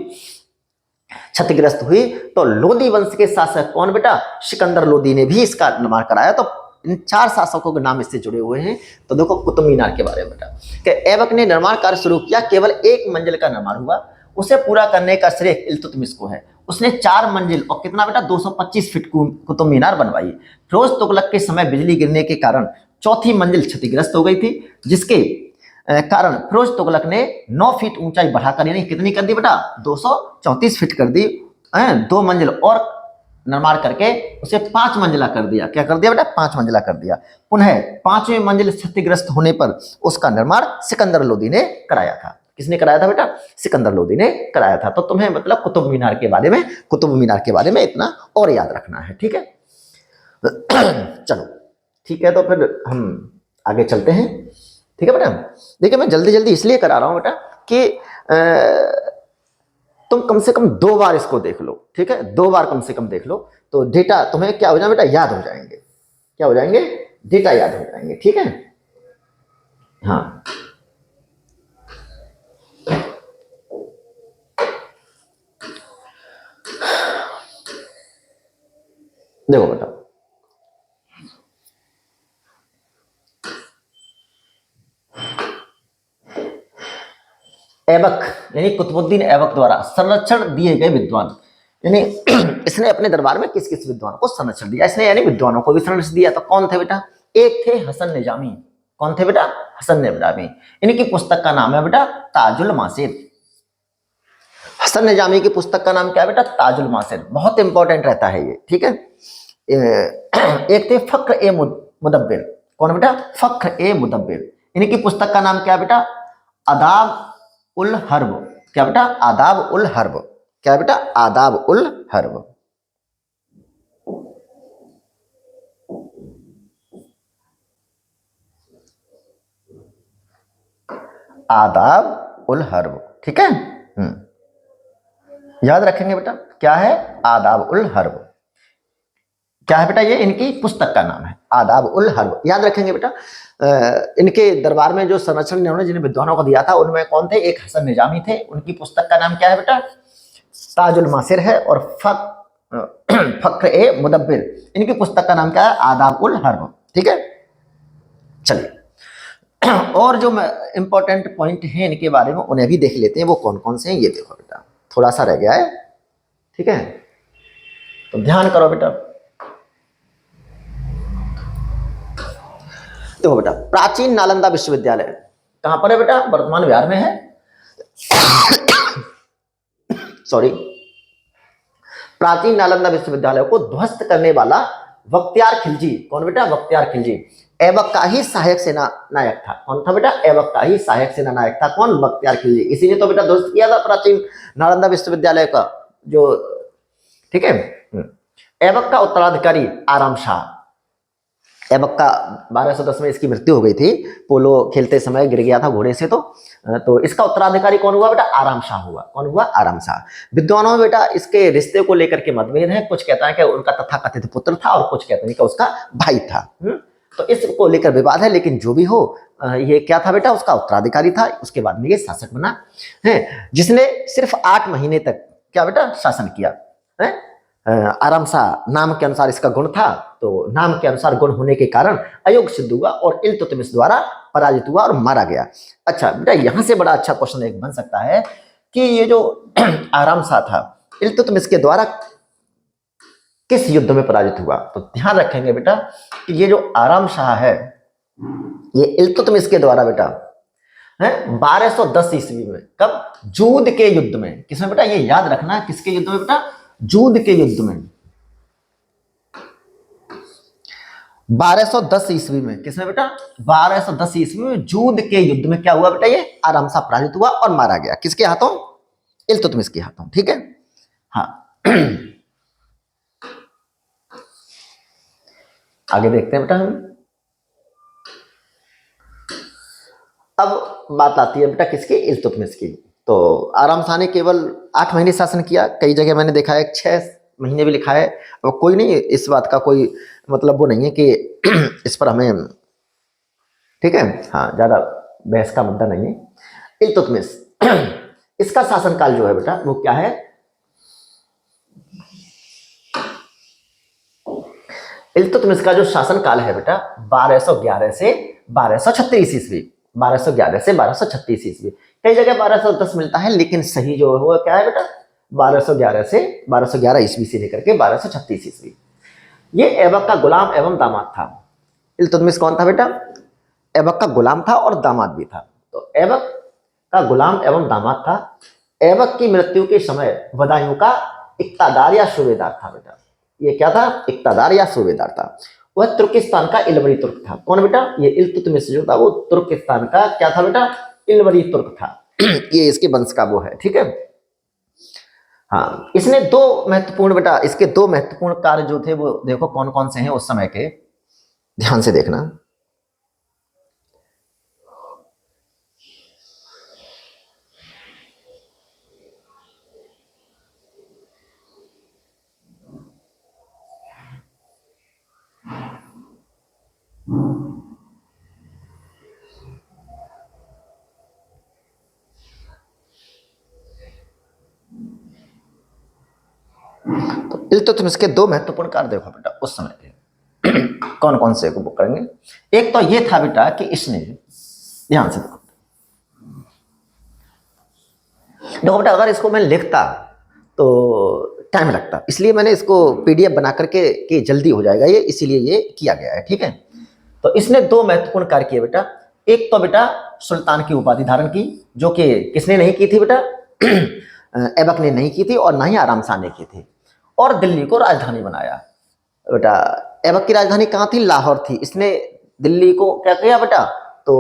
क्षतिग्रस्त हुई। तो लोदी वंश के शासक कौन बेटा? सिकंदर लोदी ने भी इसका निर्माण कराया। तो इन 4 शासकों के नाम इससे जुड़े हुए हैं। तो देखो कुतुब मीनार के बारे में बेटा कि ऐबक ने निर्माण कार्य शुरू किया, केवल 1 मंजिल का निर्माण हुआ, उसे पूरा करने का श्रेय इल्तुतमिश को है। उसने 4 मंजिल और कितना बेटा 225 फीट कुतुब मीनार बनवाई। फिरोज तुगलक के समय बिजली गिरने के कारण चौथी मंजिल क्षतिग्रस्त हो गई थी, जिसके कारण फिरोज तुगलक ने 9 फीट ऊंचाई बढ़ाकर, यानी कितनी कर दी बेटा? 234 फीट कर दी। 2 मंजिल और निर्माण करके उसे 5 मंजिला कर दिया। क्या कर दिया बेटा? 5 मंजिला कर दिया। पुनः 5वीं मंजिल क्षतिग्रस्त होने पर उसका निर्माण सिकंदर लोदी ने कराया था। किसने कराया था बेटा? सिकंदर लोदी ने कराया था। तो तुम्हें मतलब कुतुब मीनार के बारे में इतना और याद रखना है। ठीक है, चलो ठीक है, तो फिर हम आगे चलते हैं। ठीक है बेटा, देखिए मैं जल्दी जल्दी इसलिए करा रहा हूं बेटा कि तुम कम से कम 2 बार इसको देख लो। ठीक है, 2 बार कम से कम देख लो, तो डेटा तुम्हें क्या हो जाए बेटा? याद हो जाएंगे। क्या हो जाएंगे? डेटा याद हो जाएंगे। ठीक है, हाँ देखो बेटा, ऐबक यानी कुतुबुद्दीन ऐबक द्वारा संरक्षण दिए गए विद्वान, यानी इसने अपने दरबार में किस किस विद्वान को संरक्षण दिया? इसने यानी विद्वानों को भी संरक्षण दिया। तो कौन थे बेटा? एक थे हसन निजामी। कौन थे बेटा? हसन निजामी। इनकी पुस्तक का नाम है बेटा ताजुल मासिर। हसन निजामी की पुस्तक का नाम क्या है बेटा? ताजुल मासिर। बहुत इंपॉर्टेंट रहता है ये। ठीक है, एक थे फख्र ए मुदब्बिर। कौन बेटा? फख्र ए मुदब्बिर। इनकी पुस्तक का नाम क्या बेटा? आदाब उल हर्ब। क्या बेटा? आदाब उल हर्ब। क्या बेटा? आदाब उल हर्ब। आदाब उल हर्ब। ठीक है, याद रखेंगे बेटा, क्या है? आदाब उल हर्ब। क्या है बेटा? ये इनकी पुस्तक का नाम है, आदाब उल हर्ब। याद रखेंगे बेटा। इनके दरबार में जो संरक्षण इन्होंने जिन विद्वानों को दिया था उनमें कौन थे? एक हसन निजामी थे। उनकी पुस्तक का नाम क्या है बेटा? ताजुल मासिर है। और फख्र ए मुदब्बिर, इनकी पुस्तक का नाम क्या है? आदाब उल हर्ब। ठीक है, चलिए और जो इंपॉर्टेंट पॉइंट हैं इनके बारे में उन्हें भी देख लेते हैं। वो कौन कौन से हैं ये देखो बेटा, थोड़ा सा रह गया है। ठीक है, तो ध्यान करो बेटा। देखो बेटा, प्राचीन नालंदा विश्वविद्यालय कहां पर है बेटा? वर्तमान बिहार में है। सॉरी। प्राचीन नालंदा विश्वविद्यालय को ध्वस्त करने वाला बख्तियार खिलजी, कौन बेटा? बख्तियार खिलजी ऐबक का ही सहायक सेना नायक था। कौन था बेटा? ऐबक का ही सहायक सेना नायक था। कौन? बख्तियार खिलजी। इसीलिए तो बेटा ध्वस्त किया था प्राचीन नालंदा विश्वविद्यालय का जो, ठीक है। ऐबक का उत्तराधिकारी आराम शाह। ऐबक का 1210 में इसकी मृत्यु हो गई थी, पोलो खेलते समय गिर गया था घोड़े से। तो इसका उत्तराधिकारी कौन हुआ बेटा? आराम शाह हुआ। कौन हुआ? आराम शाह। विद्वानों में बेटा इसके रिश्ते को लेकर के मतभेद है। कुछ कहता है कि उनका तथाकथित पुत्र था और कुछ कहते हैं कि उसका भाई था। तो इसको लेकर विवाद है, लेकिन जो भी हो, ये क्या था बेटा? उसका उत्तराधिकारी था। उसके बाद में ये शासक बना है, जिसने सिर्फ 8 महीने तक क्या बेटा? शासन किया है। आराम शाह नाम के अनुसार इसका गुण था, तो नाम के अनुसार गुण होने के कारण अयोग्य सिद्ध हुआ और इल्तुतमिश द्वारा पराजित हुआ और मारा गया। अच्छा बेटा, यहां से बड़ा अच्छा क्वेश्चन एक बन सकता है कि ये जो आराम शाह था, इल्तुतमिश के द्वारा किस युद्ध में पराजित हुआ? तो ध्यान रखेंगे बेटा कि ये जो आराम शाह है, ये इल्तुतमिश के द्वारा बेटा है 1210 ईस्वी में। कब? जूद के युद्ध में। किसमें बेटा? ये याद रखना, किसके युद्ध में बेटा? जूद के युद्ध में। 1210 ईस्वी में। किसमें बेटा? 1210 ईस्वी में जूद के युद्ध में क्या हुआ बेटा? ये आराम शाह पराजित हुआ और मारा गया। किसके हाथों? इल्तुतमिश के हाथों। ठीक है, हाँ। आगे देखते हैं बेटा हम। अब बात आती है बेटा किसकी? इल्तुतमिश की। तो आराम शाह ने केवल 8 महीने शासन किया। कई जगह मैंने देखा है 6 महीने भी लिखा है। और कोई नहीं, इस बात का कोई मतलब वो नहीं है कि इस पर हमें, ठीक है, हाँ, ज्यादा बहस का मुद्दा नहीं है। इल्तुतमिश इसका शासनकाल जो है बेटा वो क्या है? इल्तुतमिश का जो शासनकाल है बेटा 1211 से 1236 ईस्वी। 1211 से 1236 ईस्वी। कई जगह 1210 मिलता है, लेकिन सही जो है वो क्या है बेटा? 1211 से 1211 ईस्वी से लेकर के 1236 ईस्वी। ये ऐबक का गुलाम एवं दामाद था। इल्तुतमिश कौन था बेटा? ऐबक का गुलाम था और दामाद भी था। तो ऐबक का गुलाम एवं दामाद था। ऐबक की मृत्यु के समय बदायूं का इक्तादार या सूबेदार था बेटा। ये क्या था? इक्तादार या सूबेदार था। वह तुर्किस्तान का इलवरी तुर्क था। कौन बेटा? ये इल्तुतमिश जो था वो तुर्किस्तान का क्या था बेटा? इलवरी तुर्क था। ये इसके वंश का वो है। ठीक है, हाँ। इसने 2 महत्वपूर्ण बेटा, इसके 2 महत्वपूर्ण कार्य जो थे वो देखो कौन कौन से हैं उस समय के, ध्यान से देखना। तो इल्तुतमिश के 2 महत्वपूर्ण कार्य देखो बेटा उस समय के। कौन कौन से को बुक करेंगे? एक तो ये था बेटा कि इसने, ध्यान से देखो बेटा, अगर इसको मैं लिखता तो टाइम लगता, इसलिए मैंने इसको पीडीएफ बना करके कि जल्दी हो जाएगा ये, इसीलिए ये किया गया है। ठीक है, तो इसने 2 महत्वपूर्ण कार्य किए बेटा। एक तो बेटा सुल्तान की उपाधि धारण की, जो कि किसने नहीं की थी बेटा? ऐबक ने नहीं की थी और ना ही आराम शाह ने की थी। और दिल्ली को राजधानी बनाया बेटा। ऐबक की राजधानी कहाँ थी? लाहौर थी। इसने दिल्ली को क्या किया बेटा? तो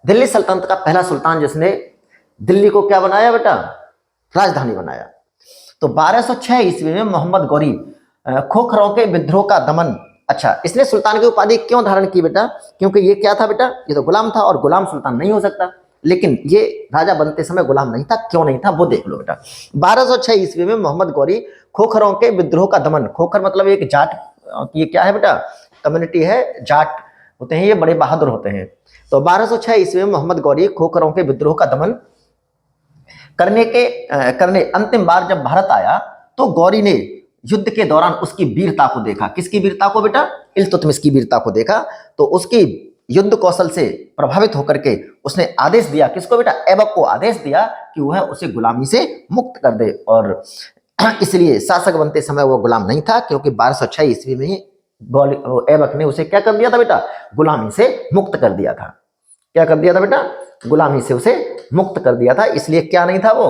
दिल्ली सल्तनत का पहला सुल्तान जिसने दिल्ली को क्या बनाया बेटा? राजधानी बनाया। तो 1206 ईस्वी में मोहम्मद गौरी खोखरों के विद्रोह का दमन। अच्छा, इसने सुल्तान की उपाधि क्यों धारण की बेटा? क्योंकि ये क्या था बेटा? ये तो गुलाम था और गुलाम सुल्तान नहीं हो सकता। लेकिन ये राजा बनते समय गुलाम नहीं था। क्यों नहीं था वो देख लो बेटा। 1206 ईस्वी में मोहम्मद गौरी खोखरों के विद्रोह का दमन। खोखर मतलब एक जाट, ये क्या है बेटा? कम्युनिटी है, जाट होते हैं ये, बड़े बहादुर होते हैं। तो 1206 ईस्वी में मोहम्मद गौरी खोखरों के विद्रोह का दमन करने अंतिम बार जब भारत आया तो गौरी ने युद्ध के दौरान उसकी वीरता को देखा। किसकी वीरता को बेटा? इल्तुतमिश की वीरता को देखा। तो उसकी युद्ध कौशल से प्रभावित होकर के उसने आदेश दिया, किसको बेटा? ऐबक को आदेश दिया कि वह उसे गुलामी से मुक्त कर दे। और इसलिए शासक बनते समय वो गुलाम नहीं था, क्योंकि 1206 ईस्वी में ही ऐबक ने उसे क्या कर दिया था बेटा? गुलामी से मुक्त कर दिया था। क्या कर दिया था बेटा, गुलामी से उसे मुक्त कर दिया था। इसलिए क्या नहीं था वो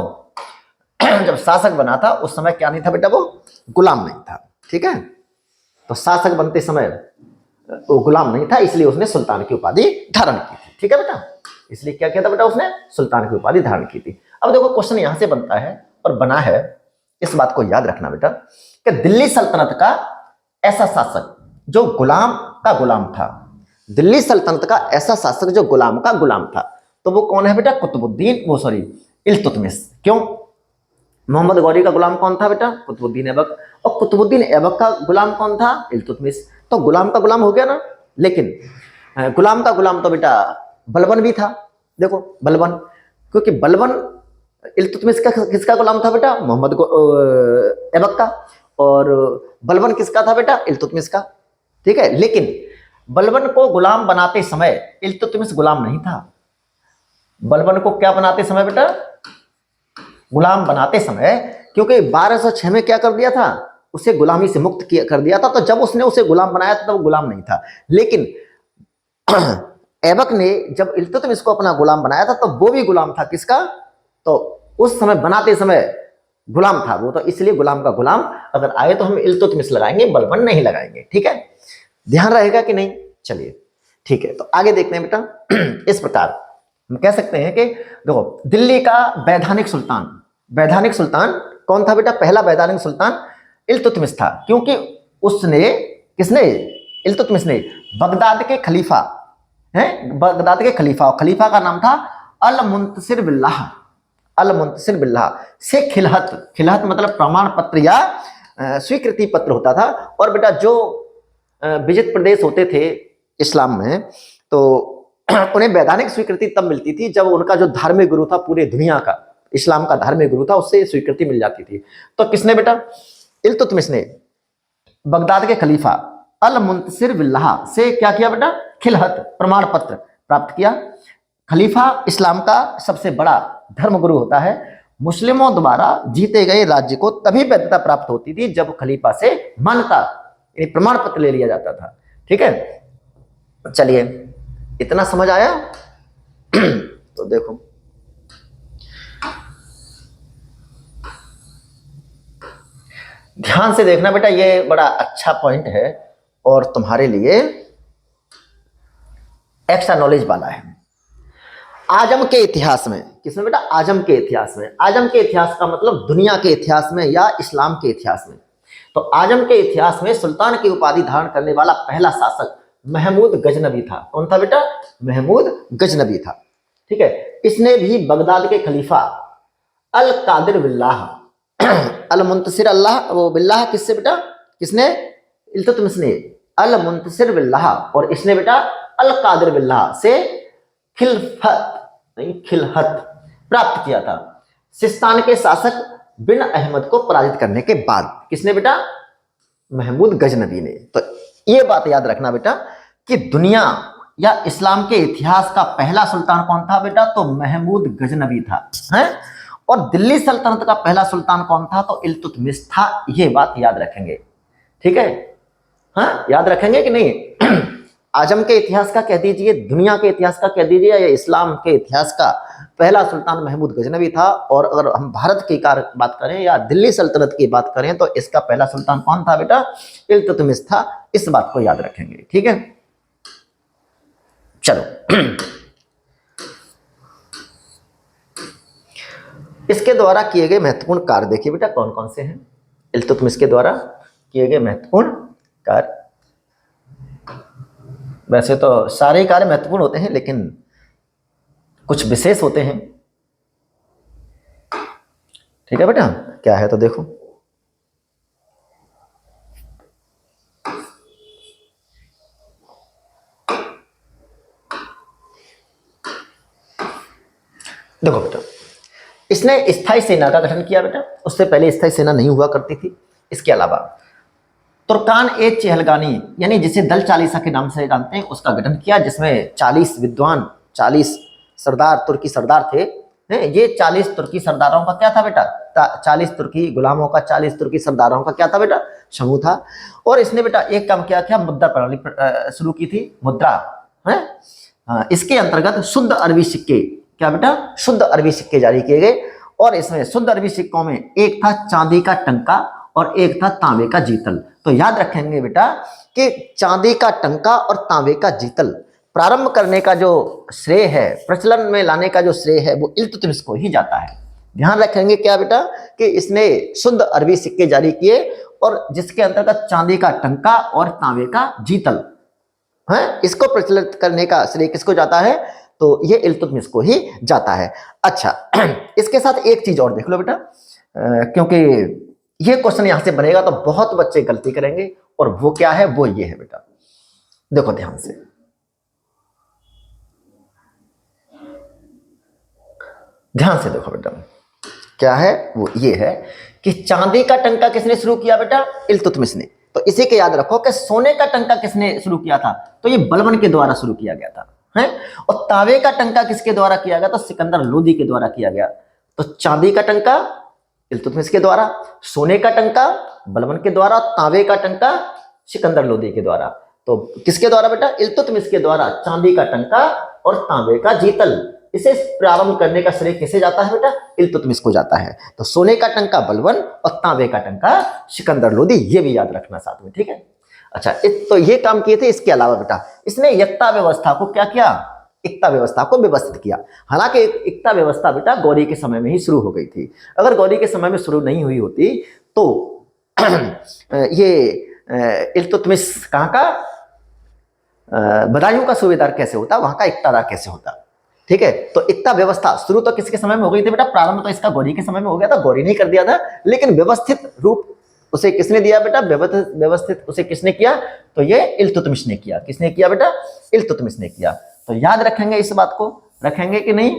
जब शासक बना था उस समय क्या नहीं था बेटा, वो गुलाम नहीं था। ठीक है, तो शासक बनते समय वो गुलाम नहीं था, इसलिए उसने सुल्तान की उपाधि धारण की थी। ठीक है बेटा, इसलिए क्या किया था बेटा, उसने सुल्तान की उपाधि धारण की थी। अब देखो क्वेश्चन यहां से बनता है और बना है, इस बात को याद रखना बेटा, कि दिल्ली सल्तनत का ऐसा शासक जो गुलाम का गुलाम था, दिल्ली सल्तनत का ऐसा शासक जो गुलाम का गुलाम था, तो वो कौन है बेटा, कुतुबुद्दीन, वो सॉरी इल्तुतमिश। क्यों, मोहम्मद गौरी का गुलाम कौन था बेटा, कुतुबुद्दीन ऐबक, और कुतुबुद्दीन ऐबक का गुलाम कौन था, इल्तुतमिश। तो गुलाम का गुलाम हो गया ना, लेकिन गुलाम का गुलाम तो बेटा बलबन भी था। देखो बलबन, क्योंकि बलबन इल्तुतमिश का किसका गुलाम था बेटा, मोहम्मद ऐबक का, और बलबन किसका था बेटा, इल्तुतमिश का। ठीक है, लेकिन बलबन को गुलाम बनाते समय इल्तुतमिश गुलाम नहीं था। बलबन को क्या बनाते समय बेटा, गुलाम बनाते समय, क्योंकि 1206 में क्या कर दिया था, उसे गुलामी से मुक्त कर दिया था। तो जब उसने उसे गुलाम बनाया था तो वो गुलाम नहीं था। लेकिन ऐबक ने जब इल्तुतमिश को अपना गुलाम बनाया था तो वो भी गुलाम था किसका, तो उस समय बनाते समय गुलाम था वो, तो इसलिए गुलाम का गुलाम अगर आए तो हम इल्तुतमिश लगाएंगे, बलबन नहीं लगाएंगे। ठीक है, ध्यान रहेगा कि नहीं। चलिए ठीक है, तो आगे देखते हैं बेटा। इस प्रकार हम कह सकते हैं कि देखो दिल्ली का वैधानिक सुल्तान, वैधानिक सुल्तान कौन था बेटा, पहला वैधानिक सुल्तान इल्तुतमिश था। क्योंकि उसने, किसने, इल्तुतमिश ने बगदाद के खलीफा हैं, बगदाद के खलीफा, खलीफा का नाम था अल मुंतसिर बिल्लाह, अल मुंतसिर बिल्लाह से खिलहत, खिलहत मतलब प्रमाण पत्र या स्वीकृति पत्र होता था। और बेटा जो विजित प्रदेश होते थे इस्लाम में, तो उन्हें वैधानिक स्वीकृति तब मिलती थी जब उनका जो धार्मिक गुरु था, पूरे दुनिया का इस्लाम का धार्मिक गुरु था, उससे स्वीकृति मिल जाती थी। तो किसने बेटा, इल्तुतमिश ने बगदाद के खलीफा अल मुंतसिर बिल्लाह से क्या किया बेटा, खिलहत प्रमाण पत्र प्राप्त किया। खलीफा इस्लाम का सबसे बड़ा धर्मगुरु होता है। मुस्लिमों द्वारा जीते गए राज्य को तभी वैधता प्राप्त होती थी जब खलीफा से मान्यता प्रमाण पत्र ले लिया जाता था। ठीक है, चलिए इतना समझ आया। तो देखो ध्यान से देखना बेटा, ये बड़ा अच्छा पॉइंट है और तुम्हारे लिए एक्स्ट्रा नॉलेज वाला है। आजम के इतिहास में, किसमें बेटा, आजम के इतिहास में। आजम के इतिहास का मतलब दुनिया के इतिहास में या इस्लाम के इतिहास में। तो आजम के इतिहास में सुल्तान की उपाधि धारण करने वाला पहला शासक महमूद गजनबी था। कौन था बेटा, महमूद गजनबी था। ठीक है, इसने भी बगदाद के खलीफा अल कादिर बिल्लाह, अल मुंतसिर अल्लाह, वो बिल्लाह किससे बेटा, किसने, इल्तुतमिश ने अल मुंतसिर बिल्लाह, और इसने बेटा अल कादिर बिल्लाह से खिलफत नहीं खिलहत प्राप्त किया था। सिस्तान के शासक बिन अहमद को पराजित करने के बाद। किसने बेटा, महमूद गजनबी ने। तो ये बात याद रखना बेटा कि दुनिया या इस्लाम के इतिहास का पहला सुल्तान कौन था बेटा, तो महमूद गजनबी था, हैं? और दिल्ली सल्तनत का पहला सुल्तान कौन था, तो इल्तुतमिश था। ये बात याद रखेंगे, ठीक है, हाँ याद रखेंगे कि नहीं। आजम के इतिहास का कह दीजिए, दुनिया के इतिहास का कह दीजिए, या इस्लाम के इतिहास का पहला सुल्तान महमूद गजनबी था। और अगर हम भारत की बात करें या दिल्ली सल्तनत की बात करें तो इसका पहला सुल्तान कौन था बेटा, इल्तुतमिश था। इस बात को याद रखेंगे, ठीक है। चलो इसके द्वारा किए गए महत्वपूर्ण कार्य देखिए बेटा कौन कौन से हैं। इल्तुतमिश के द्वारा किए गए महत्वपूर्ण कार्य, वैसे तो सारे कार्य महत्वपूर्ण होते हैं लेकिन कुछ विशेष होते हैं, ठीक है बेटा। क्या है तो देखो, देखो बेटा, इसने स्थायी सेना का गठन किया बेटा, उससे पहले स्थायी सेना नहीं हुआ करती थी। इसके अलावा तुर्कान ए चहलगानी यानी जिसे दल चालीसा के नाम से जानते हैं, उसका गठन किया, जिसमें 40 विद्वान, 40 सरदार, तुर्की सरदार थे। ये 40 तुर्की सरदारों का क्या था बेटा, 40 तुर्की गुलामों का, 40 तुर्की सरदारों का क्या था बेटा, समूह था। और इसने बेटा एक काम क्या किया, मुद्रा प्रणाली शुरू की थी, मुद्रा है इसके अंतर्गत शुद्ध अरबी सिक्के, क्या बेटा, शुद्ध अरबी सिक्के जारी किए गए। और इसमें शुद्ध अरबी सिक्कों में एक था चांदी का टंका और एक था तांबे का जीतल। तो याद रखेंगे बेटा कि चांदी का टंका और तांबे का जीतल प्रारंभ करने का जो श्रेय है, प्रचलन में लाने का जो श्रेय है, वो इल्तुतमिश को ही जाता है। ध्यान रखेंगे क्या बेटा कि इसने शुद्ध अरबी सिक्के जारी किए और जिसके अंतर्गत चांदी का टंका और तांबे का जीतल है, इसको प्रचलित करने का श्रेय किसको जाता है, तो ये इल्तुतमिश को ही जाता है। अच्छा, इसके साथ एक चीज और देख लो बेटा, क्योंकि ये क्वेश्चन यहां से बनेगा तो बहुत बच्चे गलती करेंगे, और वो क्या है, वो ये है बेटा, देखो ध्यान से, ध्यान से देखो बेटा, क्या है, वो ये है कि चांदी का टंका किसने शुरू किया बेटा, इल्तुतमिश ने। तो इसी के याद रखो कि सोने का टंका किसने शुरू किया था, तो ये बलबन के द्वारा शुरू किया गया था, है। और तांबे का टंका किसके द्वारा किया गया, तो सिकंदर लोदी के द्वारा किया गया। तो चांदी का टंका इल्तुतमिश के द्वारा, सोने का टंका बलबन के द्वारा, तांबे का टंका सिकंदर लोदी के द्वारा। तो किसके द्वारा बेटा, इल्तुतमिश के द्वारा चांदी का टंका और तांबे का जीतल, इसे प्रारंभ करने का श्रेय किसे जाता है बेटा, इल्तुतमिश को जाता है। तो सोने का टंका बलबन और तांबे का टंका सिकंदर लोदी, ये भी याद रखना साथ में, ठीक है। अच्छा, तो ये काम किए थे। इसके अलावा बेटा इसने एकता व्यवस्था को क्या किया, एकता व्यवस्था को व्यवस्थित किया। हालांकि एकता व्यवस्था बेटा गौरी के समय में ही शुरू हो गई थी। अगर गौरी के समय में शुरू नहीं हुई होती तो ये इल्तुतमिश कहाँ का, बदायूं का सूबेदार कैसे होता, वहां का इक्तादार कैसे होता, ठीक है। तो एकता व्यवस्था शुरू तो किसके समय में हो गई थी बेटा, प्रारंभ तो इसका गौरी के समय में हो गया था, गौरी ने कर दिया था, लेकिन व्यवस्थित रूप उसे किसने दिया बेटा, व्यवस्थित उसे किसने किया, तो ये इल्तुतमिश ने किया। किसने किया बेटा, इल्तुतमिश ने किया। तो याद रखेंगे इस बात को, रखेंगे कि नहीं,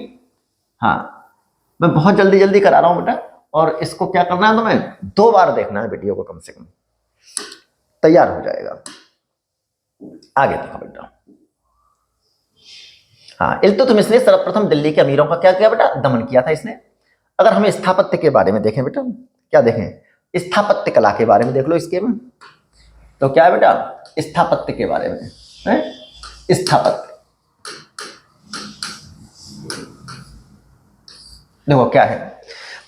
हाँ, मैं बहुत जल्दी जल्दी करा रहा हूं बेटा, और इसको क्या करना है, तुम्हें 2 बार देखना है वीडियो को, कम से कम तैयार हो जाएगा। आगे देखो बेटा, हाँ, इल्तुतमिश ने सर्वप्रथम दिल्ली के अमीरों का क्या किया बेटा, दमन किया था इसने। अगर हम स्थापत्य के बारे में देखें बेटा, क्या देखें, स्थापत्य कला के बारे में देख लो इसके में, तो क्या है बेटा, स्थापत्य के बारे में है, स्थापत्य देखो क्या है।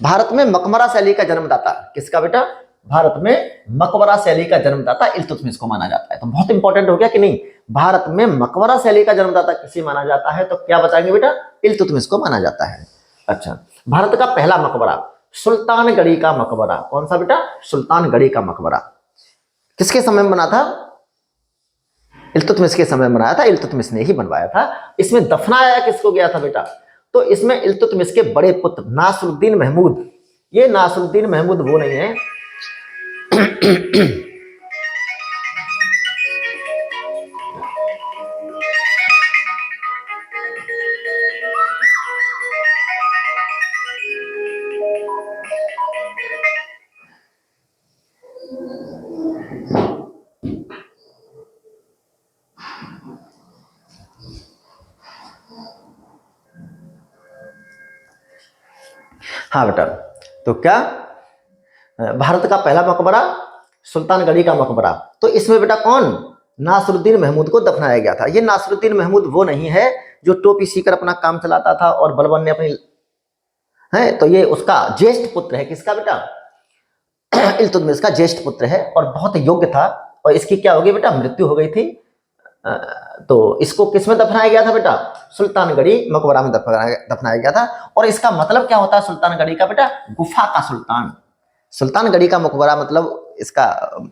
भारत में मकबरा शैली का जन्मदाता किसका बेटा, भारत में मकबरा शैली का जन्मदाता इल्तुतमिश को माना जाता है। तो बहुत इंपॉर्टेंट हो गया कि नहीं, भारत में मकबरा शैली का जन्मदाता किसे माना जाता है, तो क्या बताएंगे बेटा, इल्तुतमिश को माना जाता है। अच्छा, भारत का पहला मकबरा सुल्तानगढ़ी का मकबरा, कौन सा बेटा, सुल्तानगढ़ी का मकबरा किसके समय में बना था, इल्तुतमिश के समय में बनाया था, इल्तुतमिश ने ही बनवाया था। इसमें दफनाया किसको गया था बेटा, तो इसमें इल्तुतमिश के बड़े पुत्र नासरुद्दीन महमूद, ये नासरुद्दीन महमूद वो नहीं है हाँ बेटा, तो क्या, भारत का पहला मकबरा सुल्तानगढ़ी का मकबरा, तो इसमें बेटा कौन, नासरुद्दीन महमूद को दफनाया गया था। ये नासरुद्दीन महमूद वो नहीं है जो टोपी सीकर अपना काम चलाता था और बलबन ने अपनी, है, तो ये उसका ज्येष्ठ पुत्र है, किसका बेटा, इल्तुतमिश का ज्येष्ठ पुत्र है, और बहुत योग्य था। और इसकी क्या हो गई बेटा, मृत्यु हो गई थी। तो इसको किसमें दफनाया गया था बेटा, सुल्तानगढ़ी मकबरा में दफनाया गया था। और इसका मतलब क्या होता है सुल्तानगढ़ी का बेटा, गुफा का सुल्तान। सुल्तानगढ़ी का मकबरा मतलब, इसका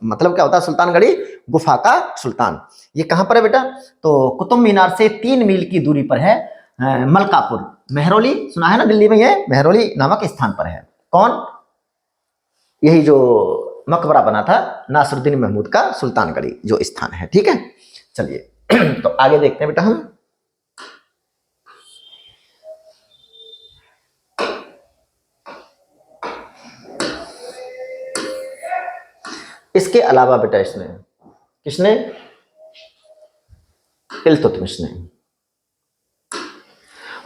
मतलब क्या होता है, सुल्तानगढ़ी गुफा का सुल्तान। ये कहां पर है बेटा, तो कुतुब मीनार से 3 मील की दूरी पर है, मलकापुर, मेहरौली, सुना है ना, दिल्ली में है, मेहरौली नामक स्थान पर है। कौन, यही जो मकबरा बना था नासरुद्दीन महमूद का, सुल्तानगढ़ी जो स्थान है, ठीक है। चलिए तो आगे देखते हैं बेटा हम, इसके अलावा बेटा इसने, किसने, इल्तुतमिश ने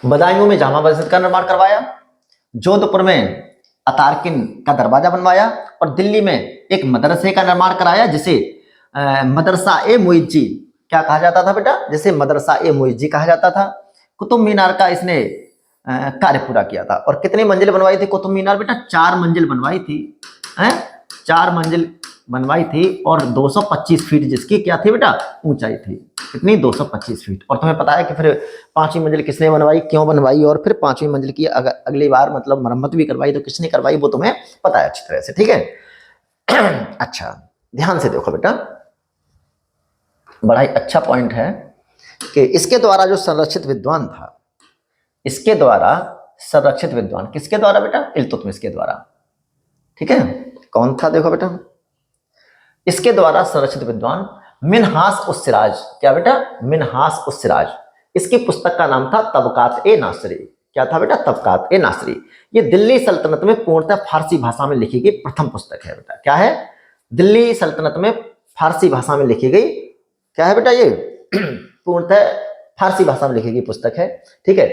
बदायूं में जामा मस्जिद का निर्माण करवाया, जोधपुर में अतारकिन का दरवाजा बनवाया, और दिल्ली में एक मदरसे का निर्माण कराया जिसे मदरसा ए मुइज्जी क्या कहा जाता था बेटा, जैसे मदरसा ए मुइज्जी कहा जाता था। कुतुब मीनार का इसने कार्य पूरा किया था। और कितनी मंजिल बनवाई थी कुतुब मीनार बेटा, 4 मंजिल बनवाई थी, हैं 4 मंजिल बनवाई थी। और 225 फीट जिसकी क्या थी बेटा, ऊंचाई थी। कितनी, 225 फीट। और तुम्हें पता है कि फिर 5वीं मंजिल किसने बनवाई, क्यों बनवाई, और फिर 5वीं मंजिल की अगली बार मतलब मरम्मत भी करवाई तो किसने करवाई, वो तुम्हें पता है अच्छी तरह से, ठीक है। अच्छा, ध्यान से देखो बेटा, बड़ा ही अच्छा पॉइंट है कि इसके द्वारा जो संरक्षित विद्वान था, इसके द्वारा संरक्षित विद्वान किसके द्वारा बेटा, इल्तुतमिश के द्वारा, ठीक है। कौन था, देखो बेटा, इसके द्वारा संरक्षित विद्वान मिनहास उस सिराज, क्या बेटा, मिनहास उस सिराज। इसकी पुस्तक का नाम था तबकात ए नासरी। क्या था बेटा, तबकात ए नासरी। ये दिल्ली सल्तनत में पूर्णतः फारसी भाषा में लिखी गई प्रथम पुस्तक है बेटा। क्या है, दिल्ली सल्तनत में फारसी भाषा में लिखी गई, क्या है बेटा, ये पूर्णतः फारसी भाषा में लिखी गई पुस्तक है, ठीक है।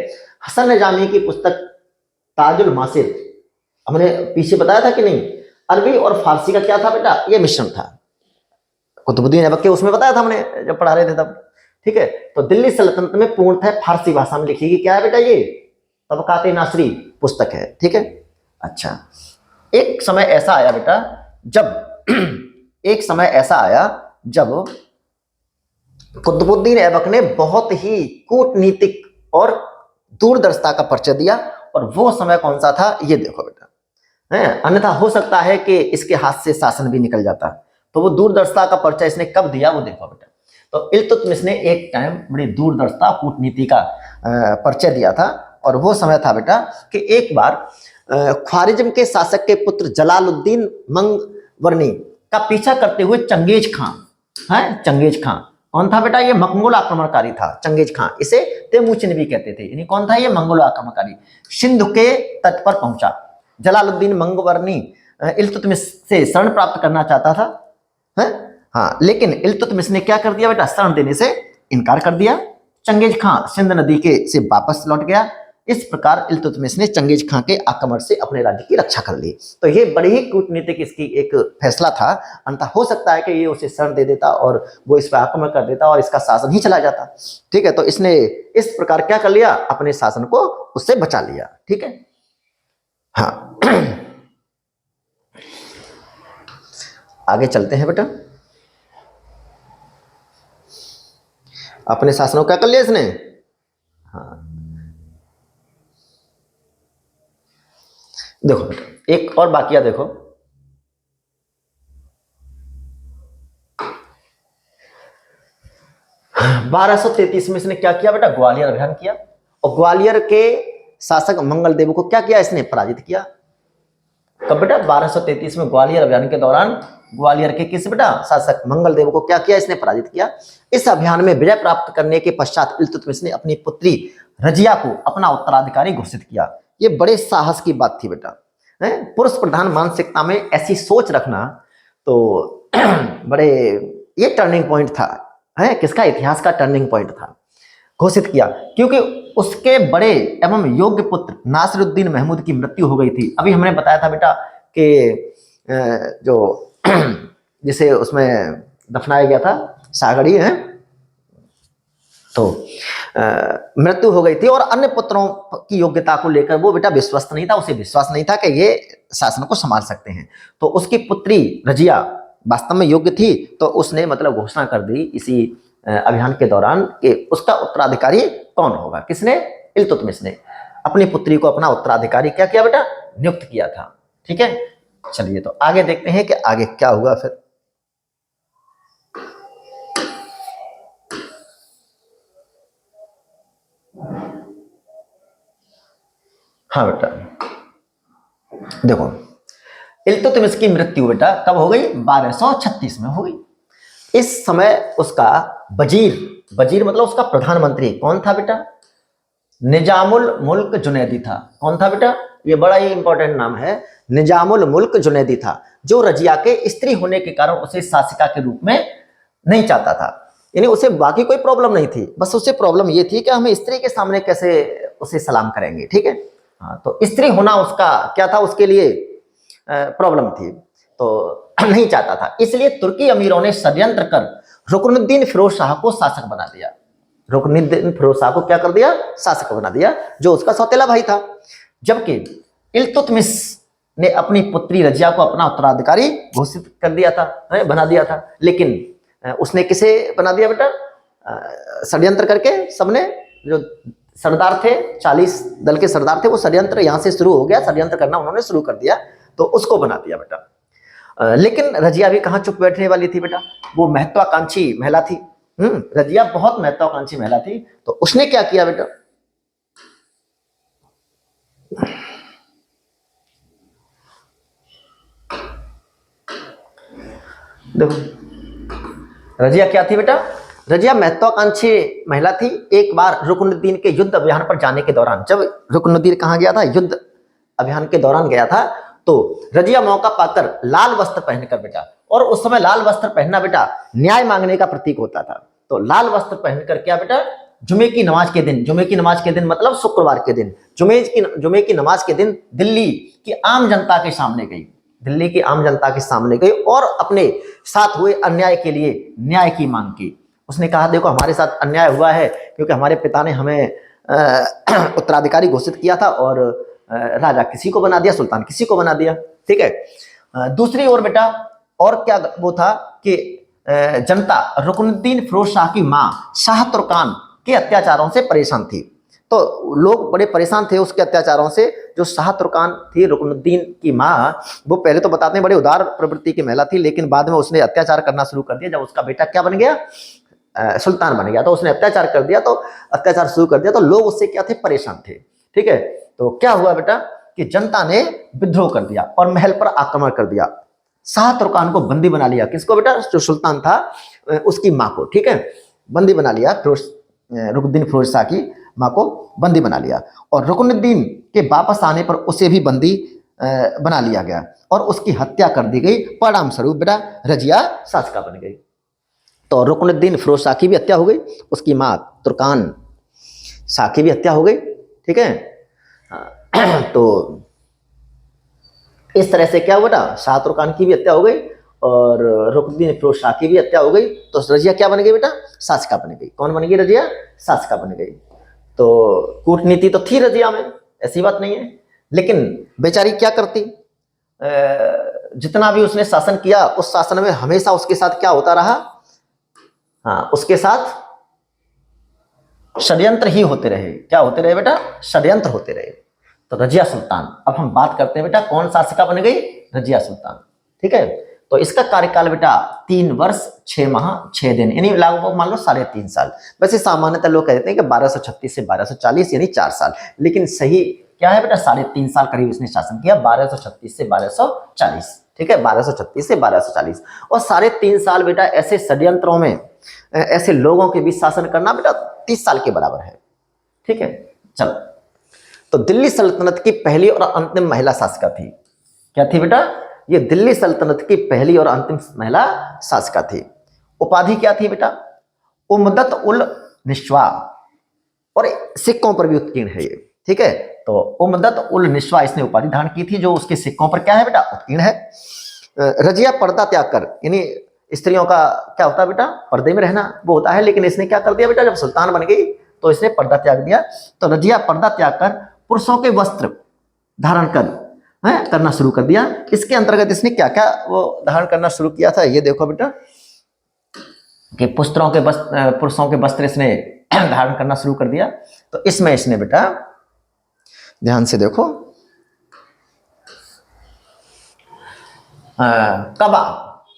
हसन निजामी की पुस्तक ताजुल मासिर, हमने पीछे बताया था कि नहीं, अरबी और फारसी का क्या था बेटा, ये मिश्रण था। कुतुबुद्दीन ऐबक के उसमें बताया था हमने जब पढ़ा रहे थे तब, ठीक है। तो दिल्ली सल्तनत में पूर्णतः फारसी भाषा में लिखी गई क्या है बेटा, ये तबकात नासरी पुस्तक है, ठीक है। अच्छा, एक समय ऐसा आया बेटा जब एक समय ऐसा आया जब कुतुबुद्दीन ऐबक ने बहुत ही कूटनीतिक और दूरदर्शिता का परिचय दिया। और वो समय कौन सा था, ये देखो बेटा, है अन्यथा हो सकता है कि इसके हाथ से शासन भी निकल जाता। तो वो दूरदर्शिता का परिचय इसने कब दिया, वो देखो बेटा। तो इल्तुतमिश ने एक टाइम बड़ी दूरदर्शिता कूटनीति का परिचय दिया था। और वो समय था बेटा कि एक बार ख्वारिज्म के शासक के पुत्र जलालुद्दीन मंगवर्नी का पीछा करते हुए चंगेज खां, है चंगेज खां कौन था बेटा, ये मंगोल आक्रमणकारी था चंगेज खां। इसे तेमुचिन भी कहते थे। यानी कौन था ये, मंगोल आक्रमणकारी। सिंधु के तट पर पहुंचा। जलालुद्दीन मंगवर्नी इल्तुतमिश से शरण प्राप्त करना चाहता था, है हाँ, लेकिन इल्तुतमिश ने क्या कर दिया बेटा, शरण देने से इनकार कर दिया। चंगेज खां सिंध नदी के से वापस लौट गया। इस प्रकार इल्तुतमिश ने चंगेज खां के आक्रमण से अपने राज्य की रक्षा कर ली। तो ये बड़ी ही कूटनीतिक इसकी एक फैसला था। अंततः हो सकता है कि ये उसे शरण दे देता और वो इस पर आक्रमण कर देता और इसका शासन ही चला जाता, ठीक है। तो इसने इस प्रकार क्या कर लिया, अपने शासन को उससे बचा लिया, ठीक है। हाँ आगे चलते हैं बेटा। अपने शासनों क्या कर लिया इसने, हाँ देखो बेटा, एक और बाकिया देखो। बारह सौ 33 में इसने क्या किया बेटा, ग्वालियर अभियान किया। और ग्वालियर के शासक मंगलदेव को क्या किया, इसने पराजित किया। कब बेटा, 1233 में ग्वालियर अभियान के दौरान ग्वालियर के किस बेटा, शासक मंगलदेव को क्या किया, इसने पराजित किया। इस अभियान में विजय प्राप्त करने के पश्चात इल्तुतमिश ने अपनी पुत्री रजिया को अपना उत्तराधिकारी घोषित किया। ये बड़े साहस की बात थी बेटा, पुरुष प्रधान मानसिकता में ऐसी सोच रखना तो बड़े, ये टर्निंग पॉइंट था, है किसका, इतिहास का टर्निंग पॉइंट था। घोषित किया क्योंकि उसके बड़े एवं योग्य पुत्र नासिरुद्दीन महमूद की मृत्यु हो गई थी। अभी हमने बताया था बेटा कि जो जिसे उसमें दफनाया गया था सागरी है, तो मृत्यु हो गई थी। और अन्य पुत्रों की योग्यता को लेकर वो बेटा विश्वस्त नहीं था, उसे विश्वास नहीं था कि ये शासन को संभाल सकते हैं। तो उसकी पुत्री रजिया वास्तव में योग्य थी, तो उसने मतलब घोषणा कर दी इसी अभियान के दौरान कि उसका उत्तराधिकारी कौन होगा। किसने, इल्तुतमिश ने अपनी पुत्री को अपना उत्तराधिकारी क्या किया बेटा, नियुक्त किया था, ठीक है। चलिए तो आगे देखते हैं कि आगे क्या हुआ फिर। हाँ बेटा देखो, इल्तुतमिश की मृत्यु बेटा कब हो गई, 1236 में हो गई। इस समय उसका वजीर मतलब उसका प्रधानमंत्री कौन था बेटा, निजामुल मुल्क जुनैदी था। कौन था बेटा, ये बड़ा ही इंपॉर्टेंट नाम है, निजामुल मुल्क जुनैदी था, जो रजिया के स्त्री होने के कारण उसे शासिका के रूप में नहीं चाहता था। यानी उसे बाकी कोई प्रॉब्लम नहीं थी, बस उसे प्रॉब्लम ये थी कि हम स्त्री के सामने कैसे उसे सलाम करेंगे, ठीक है। हाँ, तो स्त्री होना उसका क्या था, उसके लिए प्रॉब्लम थी, तो नहीं चाहता था। इसलिए तुर्की अमीरों ने षड्यंत्र कर रुकनुद्दीन फिरोज शाह को शासक बना दिया। रुकनुद्दीन फिरोज शाह को क्या कर दिया? शासक बना दिया, जो उसका सौतेला भाई था। जबकि इल्तुतमिश ने अपनी पुत्री रजिया को अपना उत्तराधिकारी घोषित कर दिया था, बना दिया था। लेकिन उसने किसे बना दिया बेटा? षड्यंत्र करके सबने, जो सरदार थे, 40 दल के सरदार थे, वो षड्यंत्र यहां से शुरू हो गया, षड्यंत्र करना उन्होंने शुरू कर दिया, तो उसको बना दिया बेटा। लेकिन रजिया भी कहां चुप बैठने वाली थी बेटा, वो महत्वाकांक्षी महिला थी। रजिया बहुत महत्वाकांक्षी महिला थी, तो उसने क्या किया बेटा? देखो रजिया क्या थी बेटा? रजिया महत्वाकांक्षी महिला थी। एक बार रुकनुद्दीन के युद्ध अभियान पर जाने के दौरान, जब रुकनुद्दीन कहां गया था? युद्ध अभियान के दौरान गया था, तो रजिया मौका पाकर लाल वस्त्र पहनकर बेटा, और उस समय लाल वस्त्र पहनना बेटा न्याय मांगने का प्रतीक होता था, तो लाल वस्त्र पहनकर क्या बेटा, जुमे की नमाज के दिन मतलब शुक्रवार के दिन, जुमे की नमाज के दिन दिल्ली की आम जनता के सामने गई और अपने साथ हुए अन्याय के लिए न्याय की मांग की। उसने कहा देखो हमारे साथ अन्याय हुआ है, क्योंकि हमारे पिता ने हमें उत्तराधिकारी घोषित किया था और राजा किसी को बना दिया, सुल्तान किसी को बना दिया। ठीक है। दूसरी ओर बेटा और क्या वो था कि जनता रुकनुद्दीन फिरोज शाह की मां शाह तुर्कान के अत्याचारों से परेशान थी, तो लोग बड़े परेशान थे उसके अत्याचारों से। जो शाह तुर्कान थी, रुकनुद्दीन की मां, वो पहले तो बताते हैं बड़े उदार प्रवृत्ति की महिला थी, लेकिन बाद में उसने अत्याचार करना शुरू कर दिया। जब उसका बेटा क्या बन गया? सुल्तान बन गया, तो उसने अत्याचार शुरू कर दिया, तो लोग उससे क्या थे? परेशान थे। ठीक है। तो क्या हुआ बेटा कि जनता ने विद्रोह कर दिया और महल पर आक्रमण कर दिया। शाह तुर्कान को बंदी बना लिया। किसको बेटा? जो सुल्तान था उसकी माँ को। ठीक है, बंदी बना लिया। रुकनुद्दीन फिरोज शाह की माँ को बंदी बना लिया, और रुकनुद्दीन के वापस आने पर उसे भी बंदी बना लिया गया और उसकी हत्या कर दी गई। परिणाम स्वरूप बेटा रजिया शासिका बन गई। तो रुकनुद्दीन फिरोज शाह की भी हत्या हो गई, उसकी माँ तुर्कान शाह की भी हत्या हो गई। ठीक है। तो इस तरह से क्या हुआ बेटा? शाह तुर्कान की भी हत्या हो गई और रुकनुद्दीन फिरोज शाह की भी हत्या हो गई। तो रजिया क्या बन गई बेटा? शासिका बन गई। कौन बन गई? रजिया शासिका बन गई। तो कूटनीति तो थी रजिया में, ऐसी बात नहीं है, लेकिन बेचारी क्या करती? जितना भी उसने शासन किया, उस शासन में हमेशा उसके साथ क्या होता रहा? हाँ, उसके साथ षड्यंत्र ही होते रहे। क्या होते रहे बेटा? षड्यंत्र होते रहे। तो रजिया सुल्तान, अब हम बात करते हैं बेटा कौन शासिका बन गई? रजिया सुल्तान। ठीक है। तो इसका कार्यकाल बेटा 3 वर्ष 6 माह 6 दिन, यानी लगभग मान लो 3.5 साल। वैसे सामान्यतः लोग कहते हैं कि 1236 से 1240 यानी 4 साल, लेकिन सही क्या है बेटा? 3.5 साल करीब इसने शासन किया, 1236 से 1240। ठीक है, 1236 से 1240, और 3.5 साल बेटा ऐसे षड्यंत्रों में, ऐसे लोगों के बीच शासन करना बेटा 30 साल के बराबर है। ठीक है। चलो, तो दिल्ली सल्तनत की पहली और अंतिम महिला शासिका थी। क्या थी बेटा? ये दिल्ली सल्तनत की पहली और अंतिम महिला शासिका थी। उपाधि क्या थी बेटा? उम्मदत उल निश्वा, और सिक्कों पर भी उत्कीर्ण है ये। ठीक है। तो उम्मदत उल निश्वा इसने उपाधि धारण की थी, जो उसके सिक्कों पर क्या है बेटा? उत्कीर्ण है। रजिया पर्दा त्याग कर, यानी स्त्रियों का क्या होता है बेटा? पर्दे में रहना वो होता है, लेकिन इसने क्या कर दिया बेटा? जब सुल्तान बन गई तो इसने पर्दा त्याग दिया। तो रजिया पर्दा त्याग कर पुरुषों के वस्त्र धारण करना शुरू कर दिया। इसके अंतर्गत इसने क्या क्या वो धारण करना शुरू किया था, ये देखो बेटा कि पुरुषों के वस्त्र इसने धारण करना शुरू कर दिया। तो इसमें इसने बेटा ध्यान से देखो, कबा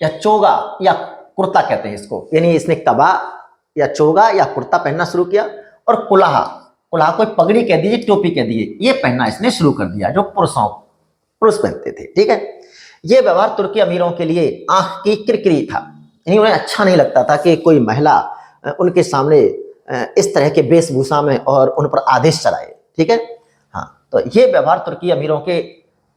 या चोगा या कुर्ता कहते हैं इसको, यानी इसने कबा या चोगा या कुर्ता पहनना शुरू किया, और कुलाहा कोई पगड़ी कह दीजिए, टोपी कह दीजिए, ये पहनना इसने शुरू कर दिया, जो पुरुष पहनते थे। ठीक है। ये व्यवहार तुर्की अमीरों के लिए आंख की किरकिरी था, यानी उन्हें अच्छा नहीं लगता था कि कोई महिला उनके सामने इस तरह के वेशभूषा में और उन पर आदेश चलाए। ठीक है। हाँ, तो ये व्यवहार तुर्की अमीरों के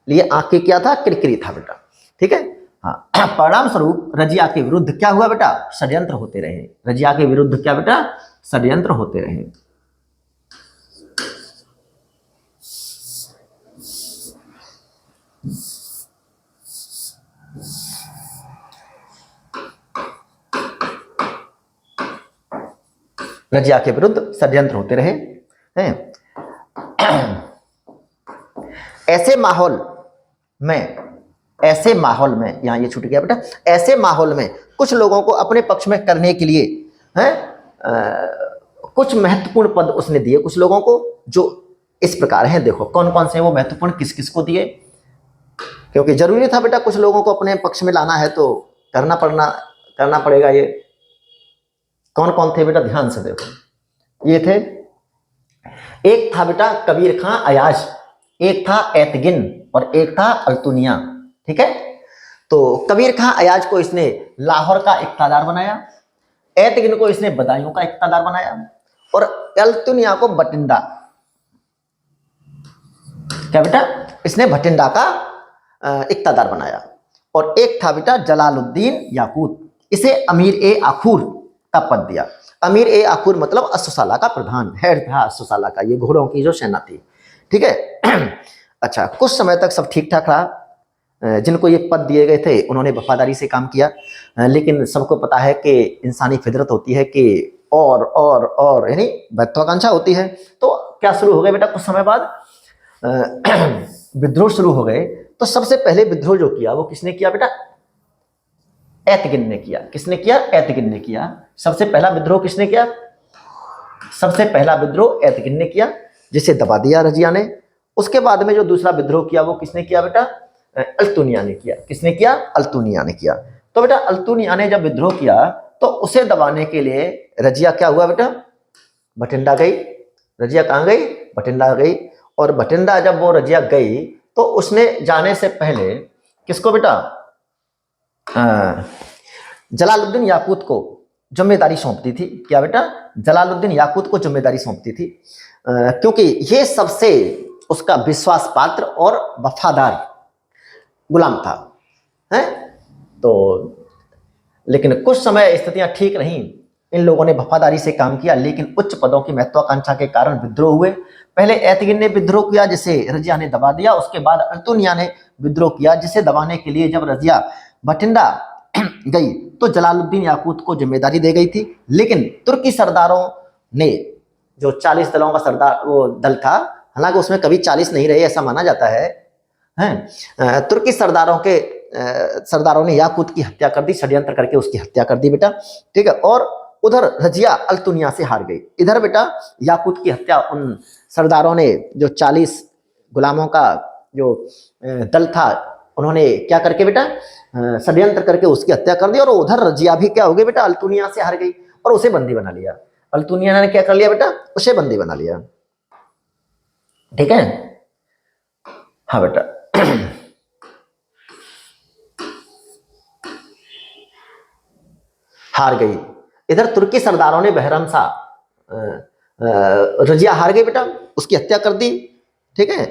लिए आंख की क्या था? किरकिरी था बेटा। ठीक है। हाँ, परिणाम स्वरूप रजिया के विरुद्ध क्या हुआ बेटा? षड्यंत्र होते रहे। रजिया के विरुद्ध क्या बेटा? षड्यंत्र होते रहे। रजिया के विरुद्ध षड्यंत्र होते रहे हैं। ऐसे माहौल में यहाँ ये छूट गया बेटा, ऐसे माहौल में कुछ लोगों को अपने पक्ष में करने के लिए हैं कुछ महत्वपूर्ण पद उसने दिए कुछ लोगों को, जो इस प्रकार हैं। देखो कौन कौन से वो महत्वपूर्ण, किस किस को दिए, क्योंकि जरूरी था बेटा कुछ लोगों को अपने पक्ष में लाना है तो करना पड़ेगा। ये कौन कौन थे बेटा, ध्यान से देखो। ये थे, एक था बेटा कबीर खां अयाज, एक था एतगिन और एक था अल्तुनिया। ठीक है, तो कबीर खां अयाज को इसने लाहौर का इक्तादार बनाया, एतगिन को इसने बदायूं का इक्तादार बनाया और अल्तुनिया को बठिंडा, क्या बेटा, इसने बठिंडा का इक्तादार बनाया। और एक था बेटा जलालुद्दीन याकूत, इसे अमीर ए आखूर का पद दिया। अमीर ए आखूर मतलब अस्सुसाला का प्रधान, हेड था अस्सुसाला का, ये घोड़ों की जो सेना थी। ठीक है। अच्छा, कुछ समय तक सब ठीक ठाक रहा। जिनको ये पद दिए गए थे उन्होंने वफादारी से काम किया, लेकिन सबको पता है कि इंसानी फितरत होती है कि और यानी महत्वाकांक्षा होती है। तो क्या शुरू हो गया बेटा, कुछ समय बाद विद्रोह शुरू हो गए। तो सबसे पहले विद्रोह जो किया वो किसने किया बेटा, एतगिन ने किया। किसने किया, एतगिन ने किया। सबसे पहला विद्रोह किसने किया, सबसे पहला विद्रोह एतगिन ने किया, जिसे दबा दिया रजिया ने। उसके बाद में जो दूसरा विद्रोह किया वो किसने किया बेटा, अल्तुनिया ने किया। किसने किया, अल्तुनिया ने किया। तो बेटा अल्तुनिया ने जब विद्रोह किया तो उसे दबाने के लिए रजिया क्या हुआ बेटा, बठिंडा गई। रजिया कहाँ गई, बठिंडा गई। और बठिंडा जब वो रजिया गई तो उसने जाने से पहले किसको बेटा, जलालुद्दीन याकूत को जिम्मेदारी सौंपती थी। क्या बेटा, जलालुद्दीन याकूत को जिम्मेदारी सौंपती थी, क्योंकि ये सबसे उसका विश्वास पात्र और वफादार गुलाम था, हैं। तो लेकिन कुछ समय स्थितियां ठीक रहीं, इन लोगों ने वफादारी से काम किया, लेकिन उच्च पदों की महत्वाकांक्षा के कारण विद्रोह हुए। पहले एतगिन ने विद्रोह किया जिसे रजिया ने दबा दिया, उसके बाद अल्तुनिया ने विद्रोह किया जिसे दबाने के लिए जब रजिया बठिंडा गई तो जलालुद्दीन याकूत को जिम्मेदारी दी गई थी। लेकिन तुर्की सरदारों ने, जो 40 दलों का सरदार वो दल था, हालांकि उसमें कभी 40 नहीं रहे ऐसा माना जाता है, तुर्की सरदारों ने याकूत की हत्या कर दी, षड्यंत्र करके उसकी हत्या कर दी बेटा। ठीक है, और उधर रजिया अल्तुनिया से हार गई। इधर बेटा याकूत की हत्या उन सरदारों ने, जो 40 गुलामों का जो दल था, उन्होंने क्या करके बेटा षड्यंत्र करके उसकी हत्या कर दी। और उधर रजिया भी क्या हो गई बेटा, अल्तुनिया से हार गई और उसे बंदी बना लिया। अल्तुनिया ने क्या कर लिया बेटा, उसे बंदी बना लिया। ठीक है, हाँ बेटा। हार गई। इधर तुर्की सरदारों ने बहरम शाह, रजिया हार गई बेटा, उसकी हत्या कर दी। ठीक है,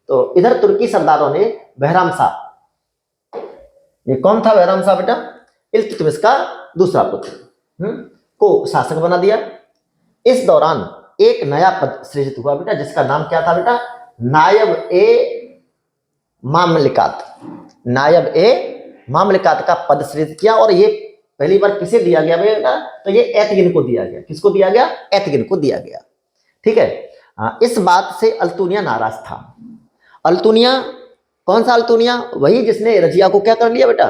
तो इधर तुर्की सरदारों ने बहराम शाह, ये कौन था बहराम शाह बेटा, इल्तुतमिश का दूसरा पुत्र, को शासक बना दिया। इस दौरान एक नया पद सृजित हुआ बेटा, जिसका नाम क्या था बेटा, नायब ए मामलिकात। नायब ए मामलिकात का पद सृजित किया। और ये पहली बार किसे दिया गया बेटा, तो ये एतगिन को दिया गया। किसको दिया गया, एतगिन को दिया गया। ठीक है, इस बात से अल्तुनिया नाराज था। अल्तुनिया, कौन सा अल्तुनिया, वही जिसने रजिया को क्या कर लिया बेटा,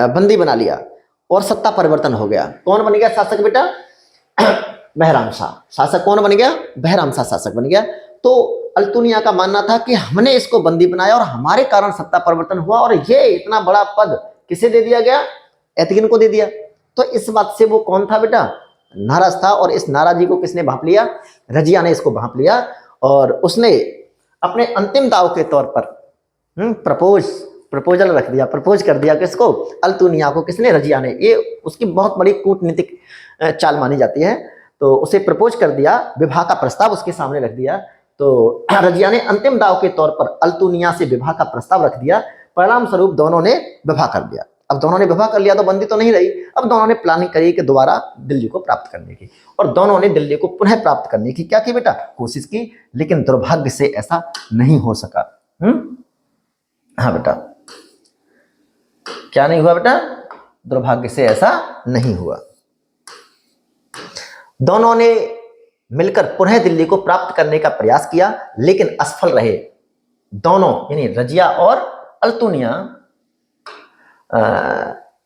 बंदी बना लिया और सत्ता परिवर्तन हो गया। कौन बन गया शासक बेटा, बहराम शाह। शासक कौन बन गया, बहराम शाह शासक बन गया। तो अल्तुनिया का मानना था कि हमने इसको बंदी बनाया और हमारे कारण सत्ता परिवर्तन हुआ, और ये इतना बड़ा पद किसे दे दिया गया, एतगिन को दे दिया। तो इस बात से वो कौन था बेटा, नाराज था। और इस नाराजी को किसने भांप लिया, रजिया ने इसको भांप लिया। और उसने अपने अंतिम दाव के तौर पर प्रपोजल रख दिया, प्रपोज कर दिया किसको, अल्तुनिया को। किसने, रजिया ने। ये उसकी बहुत बड़ी कूटनीतिक चाल मानी जाती है। तो उसे प्रपोज कर दिया, विवाह का प्रस्ताव उसके सामने रख दिया। तो रजिया ने अंतिम दाव के तौर पर अल्तुनिया से विवाह का प्रस्ताव रख दिया। परिणाम स्वरूप दोनों ने विवाह कर लिया। अब दोनों ने विवाह कर लिया तो बंदी तो नहीं रही। अब दोनों ने प्लानिंग करी कि दोबारा दिल्ली को प्राप्त करने की, और दोनों ने दिल्ली को पुनः प्राप्त करने की क्या की बेटा, कोशिश की। लेकिन दुर्भाग्य से ऐसा नहीं हो सका। हाँ बेटा, क्या नहीं हुआ बेटा, दुर्भाग्य से ऐसा नहीं हुआ। दोनों ने मिलकर पुनः दिल्ली को प्राप्त करने का प्रयास किया, लेकिन असफल रहे। दोनों यानी रजिया और अल्तुनिया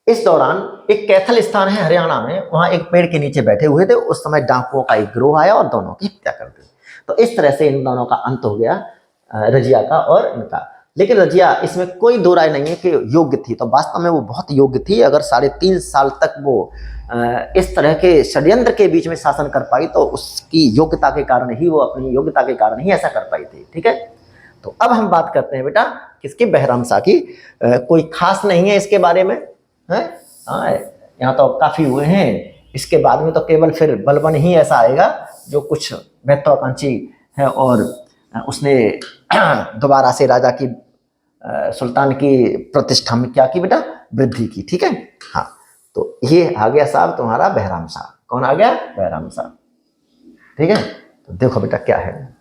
इस दौरान एक कैथल स्थान है हरियाणा में, वहां एक पेड़ के नीचे बैठे हुए थे। उस समय डाकुओं का एक गिरोह आया और दोनों की हत्या कर दी। तो इस तरह से इन दोनों का अंत हो गया, रजिया का और इनका। लेकिन रजिया इसमें कोई दो राय नहीं है कि योग्य थी, तो वास्तव में वो बहुत योग्य थी। अगर 3.5 साल तक वो इस तरह के षड्यंत्र के बीच में शासन कर पाई तो उसकी योग्यता के कारण ही, वो अपनी योग्यता के कारण ही ऐसा कर पाई थी। ठीक है, तो अब हम बात करते हैं बेटा किसकी, बहराम शाह की। कोई खास नहीं है इसके बारे में, है यहाँ तो काफी हुए हैं। इसके बाद में तो केवल फिर बलबन ही ऐसा आएगा जो कुछ महत्वाकांक्षी है और उसने दोबारा से राजा की सुल्तान की प्रतिष्ठा में क्या की बेटा, वृद्धि की। ठीक है, हाँ, तो ये आ गया साहब तुम्हारा बहराम शाह। कौन आ गया, बहराम शाह। ठीक है, तो देखो बेटा क्या है।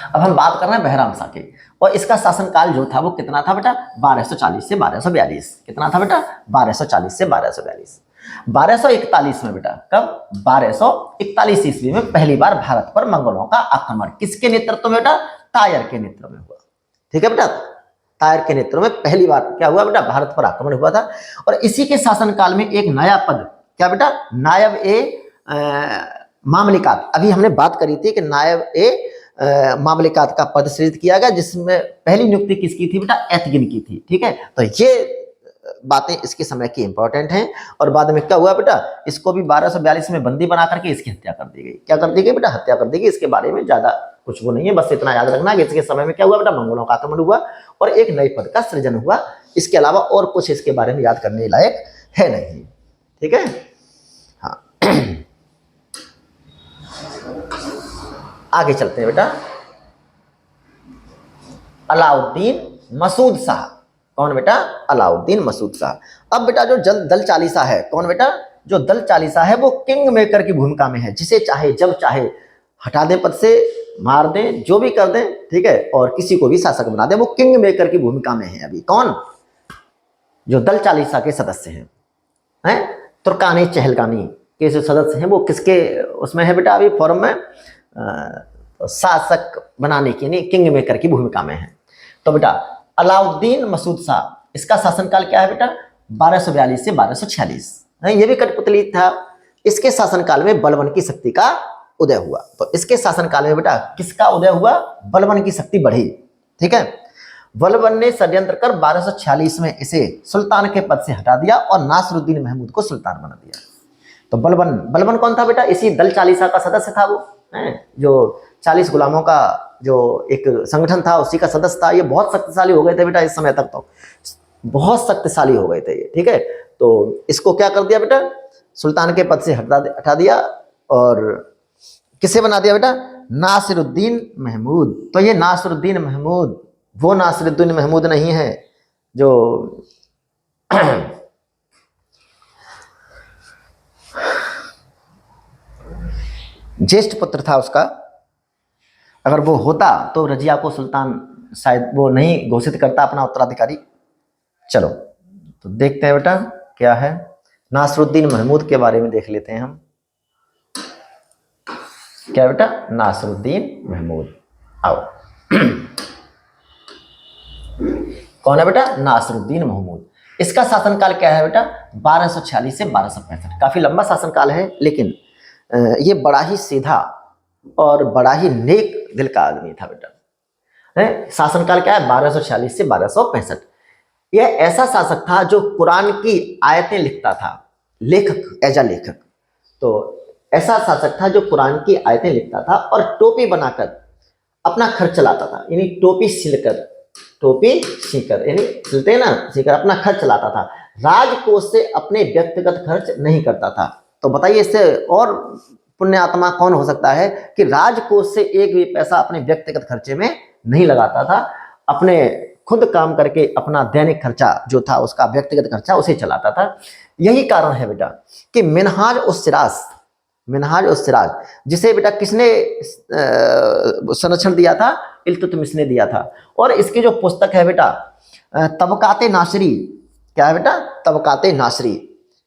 अब हम बात कर रहे हैं बहराम शाह की, और इसका शासनकाल जो था वो कितना था बेटा, 1240 से 1242। कितना था बेटा, 1240 से 1242। 1241 में बेटा, कब, 1241 ईस्वी में पहली बार भारत पर मंगोलों का आक्रमण किसके नेतृत्व में बेटा, तायर के नेतृत्व में हुआ। ठीक है बेटा, तायर के नेतृत्व में पहली बार क्या हुआ बेटा, भारत पर आक्रमण हुआ था। और इसी के शासनकाल में एक नया पद, क्या बेटा, नायब ए मामलिकात, अभी हमने बात करी थी कि नायब ए मामलिकात का पद सृजित किया गया, जिसमें पहली नियुक्ति किसकी थी बेटा, एतगिन की थी। ठीक है, तो ये बातें इसके समय की इंपॉर्टेंट हैं। और बाद में क्या हुआ बेटा, इसको भी 1242 में बंदी बना करके इसकी हत्या कर दी गई। क्या कर दी गई बेटा, हत्या कर दी गई। इसके बारे में ज्यादा कुछ वो नहीं है, बस इतना याद रखना कि इसके समय में क्या हुआ बेटा, मंगोलों का आक्रमण हुआ और एक नए पद का सृजन हुआ। इसके अलावा और कुछ इसके बारे में याद करने लायक है नहीं। ठीक है, हाँ आगे चलते हैं बेटा। अलाउद्दीन मसूद शाह। कौन बेटा, अलाउद्दीन मसूद शाह। अब बेटा जो दल चालीसा है, कौन बेटा, जो दल चालीसा है वो किंग मेकर की भूमिका में है। जिसे चाहे जब चाहे हटा दे पद से, मार दे, जो भी कर दे। ठीक है, और किसी को भी शासक बना दे, वो किंग मेकर की भूमिका में है अभी। कौन, जो दल चालीसा के सदस्य हैं, तुर्कानी चहलकानी के जो सदस्य हैं वो किसके उसमें है बेटा, अभी फॉर्म में शासक बनाने की यानी किंग मेकर की भूमिका में है। तो बेटा अलाउद्दीन मसूद शाह, इसका शासनकाल क्या है बेटा, 1242 से 1246। ये भी कठपुतली था। इसके शासनकाल में बलबन की शक्ति का उदय हुआ। तो इसके शासनकाल में बेटा किसका उदय हुआ, बलबन की शक्ति बढ़ी। ठीक है, बलबन ने षड्यंत्र कर 1246 में इसे सुल्तान के पद से हटा दिया और नासिरुद्दीन महमूद को सुल्तान बना दिया। तो बलबन कौन था बेटा, इसी दल चालीसा का सदस्य था वो, जो 40 गुलामों का जो एक संगठन था उसी का सदस्य था। ये बहुत शक्तिशाली हो गए थे बेटा, इस समय तक तो बहुत शक्तिशाली हो गए थे ये। ठीक है, तो इसको क्या कर दिया बेटा, सुल्तान के पद से हटा दिया और किसे बना दिया बेटा, नासिरुद्दीन महमूद। तो ये नासिरुद्दीन महमूद वो नासिरुद्दीन महमूद नहीं है जो ज्येष्ठ पुत्र था उसका। अगर वो होता तो रजिया को सुल्तान शायद वो नहीं घोषित करता अपना उत्तराधिकारी। चलो तो देखते हैं बेटा क्या है, नासिरुद्दीन महमूद के बारे में देख लेते हैं हम। क्या बेटा, नासिरुद्दीन महमूद। आओ कौन है बेटा, नासिरुद्दीन महमूद। इसका शासनकाल क्या है बेटा, 1246 से 1265। काफी लंबा शासनकाल है, लेकिन ये बड़ा ही सीधा और बड़ा ही नेक दिल का आदमी था बेटा। शासनकाल क्या है, 1246 से 1265। यह ऐसा शासक था जो कुरान की आयतें लिखता था, लेखक, एज अ लेखक। तो ऐसा शासक था जो कुरान की आयतें लिखता था और टोपी बनाकर अपना खर्च चलाता था। यानी टोपी सीकर यानी सिलते ना, सीकर अपना खर्च चलाता था। राजकोष से अपने व्यक्तिगत खर्च नहीं करता था। तो बताइए इससे और पुण्य आत्मा कौन हो सकता है कि राजकोष से एक भी पैसा अपने व्यक्तिगत खर्चे में नहीं लगाता था। अपने खुद काम करके अपना दैनिक खर्चा जो था, उसका व्यक्तिगत खर्चा उसे चलाता था। यही कारण है बेटा कि मिनहाज उस सिराज जिसे बेटा किसने संरक्षण दिया था, इल्तुतमिश ने दिया था। और इसकी जो पुस्तक है बेटा तबकाते नासरी, क्या है बेटा, तबकाते नासरी,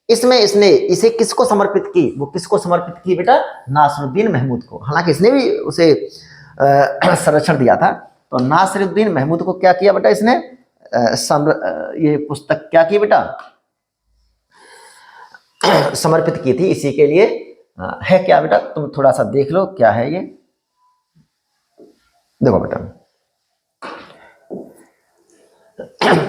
इसमें इसने इसे किसको समर्पित की, वो किसको समर्पित की बेटा, नासिरुद्दीन महमूद को। हालांकि इसने भी उसे संरक्षण दिया था। तो नासिरुद्दीन महमूद को क्या किया बेटा इसने, ये पुस्तक क्या की बेटा, समर्पित की थी इसी के लिए। है क्या बेटा, तुम थोड़ा सा देख लो क्या है ये। देखो बेटा,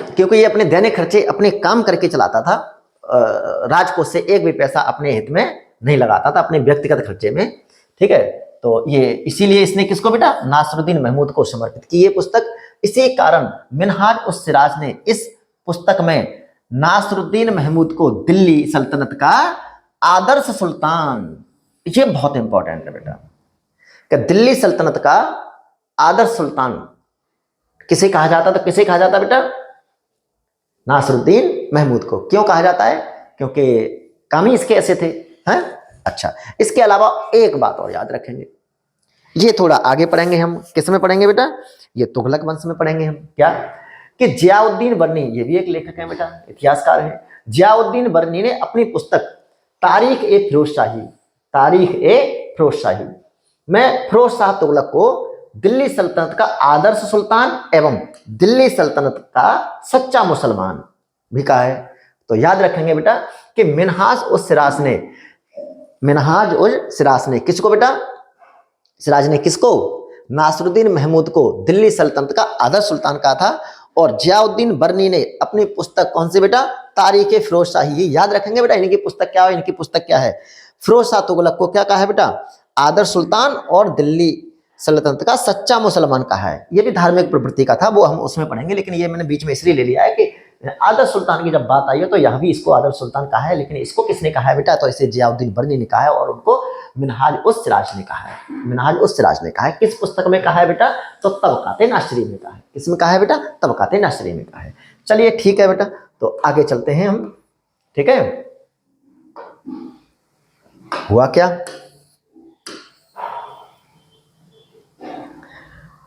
क्योंकि ये अपने दैनिक खर्चे अपने काम करके चलाता था, राजकोष से एक भी पैसा अपने हित में नहीं लगाता था, अपने व्यक्तिगत खर्चे में। ठीक है, तो ये इसीलिए इसने किसको बेटा, नासिरुद्दीन महमूद को समर्पित की ये पुस्तक। इसी कारण मिनहाज उस सिराज ने इस पुस्तक में नासिरुद्दीन महमूद को दिल्ली सल्तनत का आदर्श सुल्तान, ये बहुत इंपॉर्टेंट है बेटा, कि दिल्ली सल्तनत का आदर्श सुल्तान किसे कहा जाता, तो किसे कहा जाता बेटा, नासिरुद्दीन महमूद को। क्यों कहा जाता है, क्योंकि काम ही इसके ऐसे थे हैं। अच्छा, इसके अलावा एक बात और याद रखेंगे, ये थोड़ा आगे पढ़ेंगे हम, किस में पढ़ेंगे बेटा, ये तुगलक वंश में पढ़ेंगे हम। क्या कि जियाउद्दीन बर्नी, ये भी एक लेखक है बेटा, इतिहासकार है। जियाउद्दीन बर्नी ने अपनी पुस्तक तारीख ए फिरोजशाही, तारीख ए फिरोजशाही में फिरोज शाह तुगलक को दिल्ली सल्तनत का आदर्श सुल्तान एवं दिल्ली सल्तनत का सच्चा मुसलमान भी कहा है। तो याद रखेंगे बेटा कि मिनहाज उस सिराज ने, मिनहाज उस सिराज ने किसको बेटा, सिराज ने किसको, नासिरुद्दीन महमूद को दिल्ली सल्तनत का आदर्श सुल्तान कहा था। और जियाउद्दीन बर्नी ने अपनी पुस्तक कौन सी बेटा, तारीख ए फिरोजशाही, ये याद रखेंगे बेटा, इनकी पुस्तक क्या है, इनकी पुस्तक क्या है, फिरोज शाह तुगलक को क्या कहा है बेटा, आदर्श सुल्तान और दिल्ली सल्तनत का सच्चा मुसलमान कहा है। ये भी धार्मिक प्रवृत्ति का था, वो हम उसमें पढ़ेंगे, लेकिन ये मैंने बीच में इसलिए ले लिया है कि आदर्श सुल्तान की जब बात आई है तो यहाँ भी इसको आदर्श सुल्तान कहा है, लेकिन इसको किसने कहा है बेटा, तो इसे जियाउद्दीन बर्नी ने कहा है और उनको मिनहाज उस सिराज ने कहा है, मिनहाज उस सिराज ने कहा है। किस पुस्तक में कहा है बेटा, तो तबकाते नासिरी में कहा है। किसमें कहा है बेटा, तबकाते नासिरी में कहा है। चलिए ठीक है बेटा, तो आगे चलते हैं हम। ठीक है, हुआ क्या,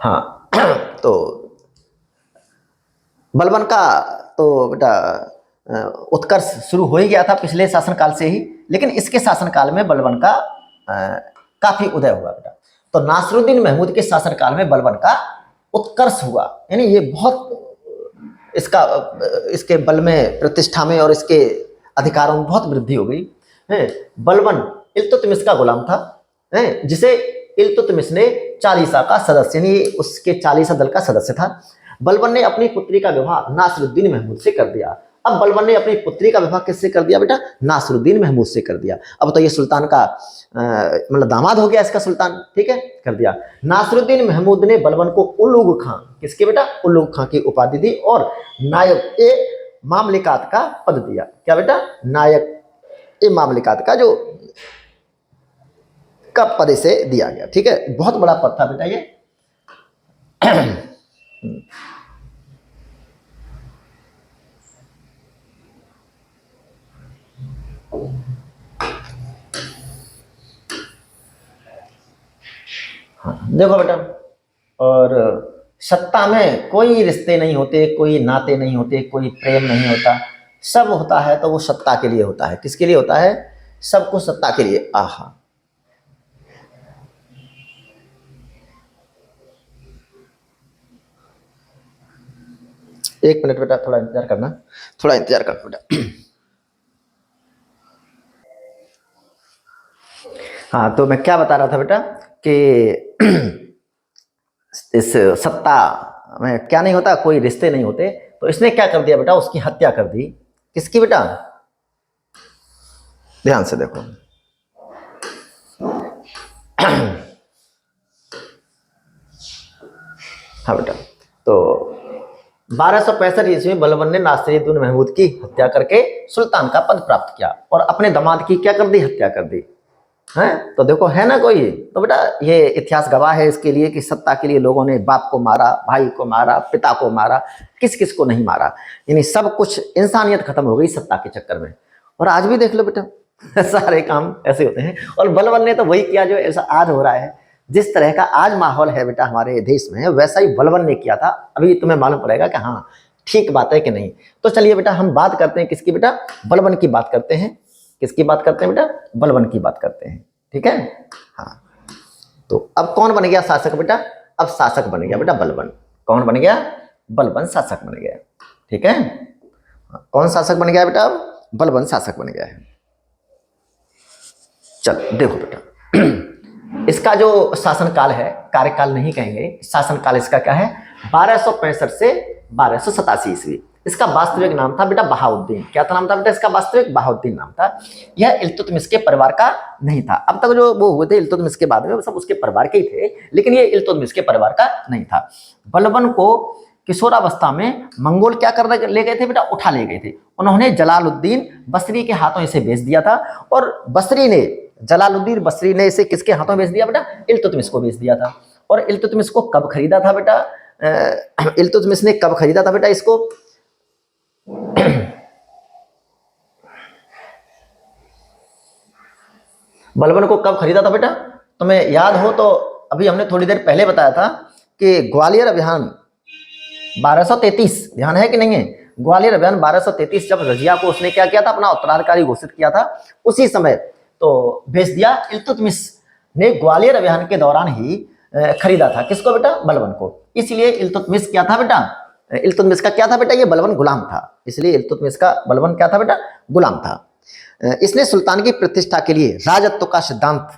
हाँ तो बलबन का तो बेटा उत्कर्ष शुरू हो ही गया था पिछले शासनकाल से ही, लेकिन इसके शासनकाल में बलबन का काफी उदय हुआ बेटा। तो नासिरुद्दीन महमूद के शासनकाल में बलबन का उत्कर्ष हुआ, यानी ये बहुत इसका, इसके बल में, प्रतिष्ठा में और इसके अधिकारों में बहुत वृद्धि हो गई है। बलबन इल्तुतमिश का गुलाम था, है, जिसे इल्तुतमिश ने चालीसा का सदस्य, यानी उसके चालीसा दल का सदस्य था। बलबन ने अपनी पुत्री का विवाह नासिरुद्दीन महमूद से कर दिया। अब बलबन ने अपनी पुत्री का विवाह किससे कर दिया बेटा, नासिरुद्दीन महमूद से कर दिया। अब तो ये सुल्तान का मतलब दामाद हो गया इसका सुल्तान, ठीक है, कर दिया। नासिरुद्दीन महमूद ने बलबन को उलूग खां, किसके बेटा, उलूग खां की उपाधि दी और नायक ए मामलिकात का पद दिया। क्या बेटा, नायक ए मामलिकात का जो का पद से दिया गया। ठीक है, बहुत बड़ा पद था बेटा ये। हाँ देखो बेटा, और सत्ता में कोई रिश्ते नहीं होते, कोई नाते नहीं होते, कोई प्रेम नहीं होता, सब होता है तो वो सत्ता के लिए होता है। किसके लिए होता है, सब कुछ सत्ता के लिए। आहा, एक मिनट बेटा, थोड़ा इंतजार करना, थोड़ा इंतजार करना बेटा। हाँ, तो मैं क्या बता रहा था बेटा कि इस सत्ता में क्या नहीं होता, कोई रिश्ते नहीं होते। तो इसने क्या कर दिया बेटा, उसकी हत्या कर दी। किसकी बेटा, ध्यान से देखो। हाँ बेटा, तो 1265 ईस्वी में बलबन ने नासिरुद्दीन महमूद की हत्या करके सुल्तान का पद प्राप्त किया और अपने दामाद की क्या कर दी, हत्या कर दी है। तो देखो है ना कोई, तो बेटा ये इतिहास गवाह है इसके लिए कि सत्ता के लिए लोगों ने बाप को मारा, भाई को मारा, पिता को मारा, किस किस को नहीं मारा, यानी सब कुछ, इंसानियत खत्म हो गई सत्ता के चक्कर में। और आज भी देख लो बेटा, सारे काम ऐसे होते हैं। और बलबन ने तो वही किया जो ऐसा आज हो रहा है। जिस तरह का आज माहौल है बेटा हमारे देश में, वैसा ही बलबन ने किया था। अभी तुम्हें मालूम पड़ेगा कि हाँ ठीक बात है कि नहीं। तो चलिए बेटा हम बात करते हैं किसकी बेटा, बलबन की बात करते हैं। किसकी बात करते हैं बेटा, बलबन की बात करते हैं। ठीक है, हाँ। तो अब कौन बन गया शासक बेटा, अब शासक बन गया बेटा बलबन। कौन बन गया, बलबन शासक बन गया। ठीक है, कौन शासक बन गया बेटा, अब बलबन शासक बन गया है। चलो देखो बेटा, इसका जो शासनकाल है, कार्यकाल नहीं कहेंगे, शासनकाल इसका क्या है, 1265 से 1287 ईस्वी। इसका वास्तविक नाम था बेटा बहाउद्दीन। क्या था नाम था बेटा इसका, वास्तविक बहाउद्दीन नाम था। यह इल्तुतमिश के परिवार का नहीं था। अब तक जो वो हुए थे इल्तुतमिश के बाद में वो सब उसके परिवार के ही थे, लेकिन ये इल्तुतमिश के परिवार का नहीं था। बलबन को किशोरावस्था में मंगोल क्या कर ले गए थे बेटा, उठा ले गए थे। उन्होंने जलालुद्दीन बसरी के हाथों इसे बेच दिया था, और जलालुद्दीन बसरी ने इसे किसके हाथों बेच दिया बेटा, इल्तुतमिश को बेच दिया था। और इल्तुतमिश को कब खरीदा था बेटा, इल्तुतमिश ने कब खरीदा था बेटा इसको, बलबन को कब खरीदा था बेटा, तुम्हें याद हो तो अभी हमने थोड़ी देर पहले बताया था कि ग्वालियर अभियान 1233, ध्यान है कि नहीं है, ग्वालियर अभियान 1233 जब रजिया को उसने क्या किया था, अपना उत्तराधिकारी घोषित किया था, उसी समय तो भेज दिया। इल्तुतमिश ने ग्वालियर अभियान के दौरान ही खरीदा था किसको बेटा, बलबन को। इसलिए इल्तुतमिश क्या था बेटा, इल्तुतमिश का क्या था बेटा, ये बलबन गुलाम था। इसलिए इल्तुतमिश का बलबन क्या था बेटा, गुलाम था। इसने सुल्तान की प्रतिष्ठा के लिए राजत्व का सिद्धांत,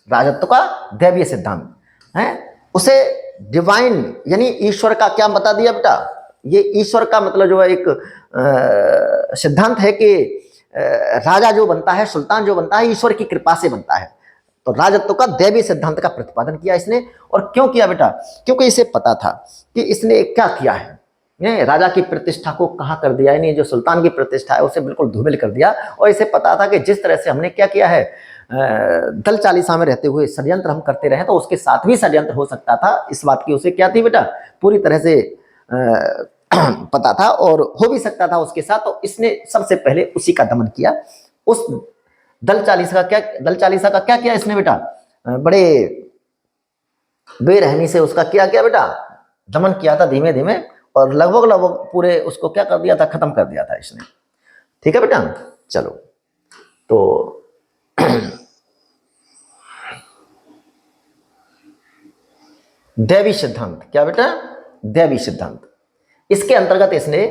राजत्व का दैवीय सिद्धांत है, उसे डिवाइन यानी ईश्वर का क्या बता दिया बेटा, ये ईश्वर का मतलब जो है एक सिद्धांत है कि राजा जो बनता है, सुल्तान जो बनता है, ईश्वर की कृपा से बनता है। तो राजत्व का दैवीय सिद्धांत का प्रतिपादन किया इसने। और क्यों किया बेटा, क्योंकि इसे पता था कि इसने क्या किया है, राजा की प्रतिष्ठा को कहाँ कर दिया, यानी जो सुल्तान की प्रतिष्ठा है उसे बिल्कुल धूमिल कर दिया। और इसे पता था कि जिस तरह से हमने क्या किया है, दल चालीसा में रहते हुए षड्यंत्र हम करते रहे, तो उसके साथ भी षड्यंत्र हो सकता था, इस बात की उसे क्या थी बेटा, पूरी तरह से पता था, और हो भी सकता था उसके साथ। तो इसने सबसे पहले उसी का दमन किया। उस दल चालीसा का क्या किया इसने बेटा, बड़े बेरहमी से उसका क्या किया बेटा, दमन किया था धीमे धीमे, और लगभग पूरे उसको क्या कर दिया था, खत्म कर दिया था इसने। ठीक है बेटा, चलो तो दैवी सिद्धांत, क्या बेटा, दैवी सिद्धांत, इसके अंतर्गत इसने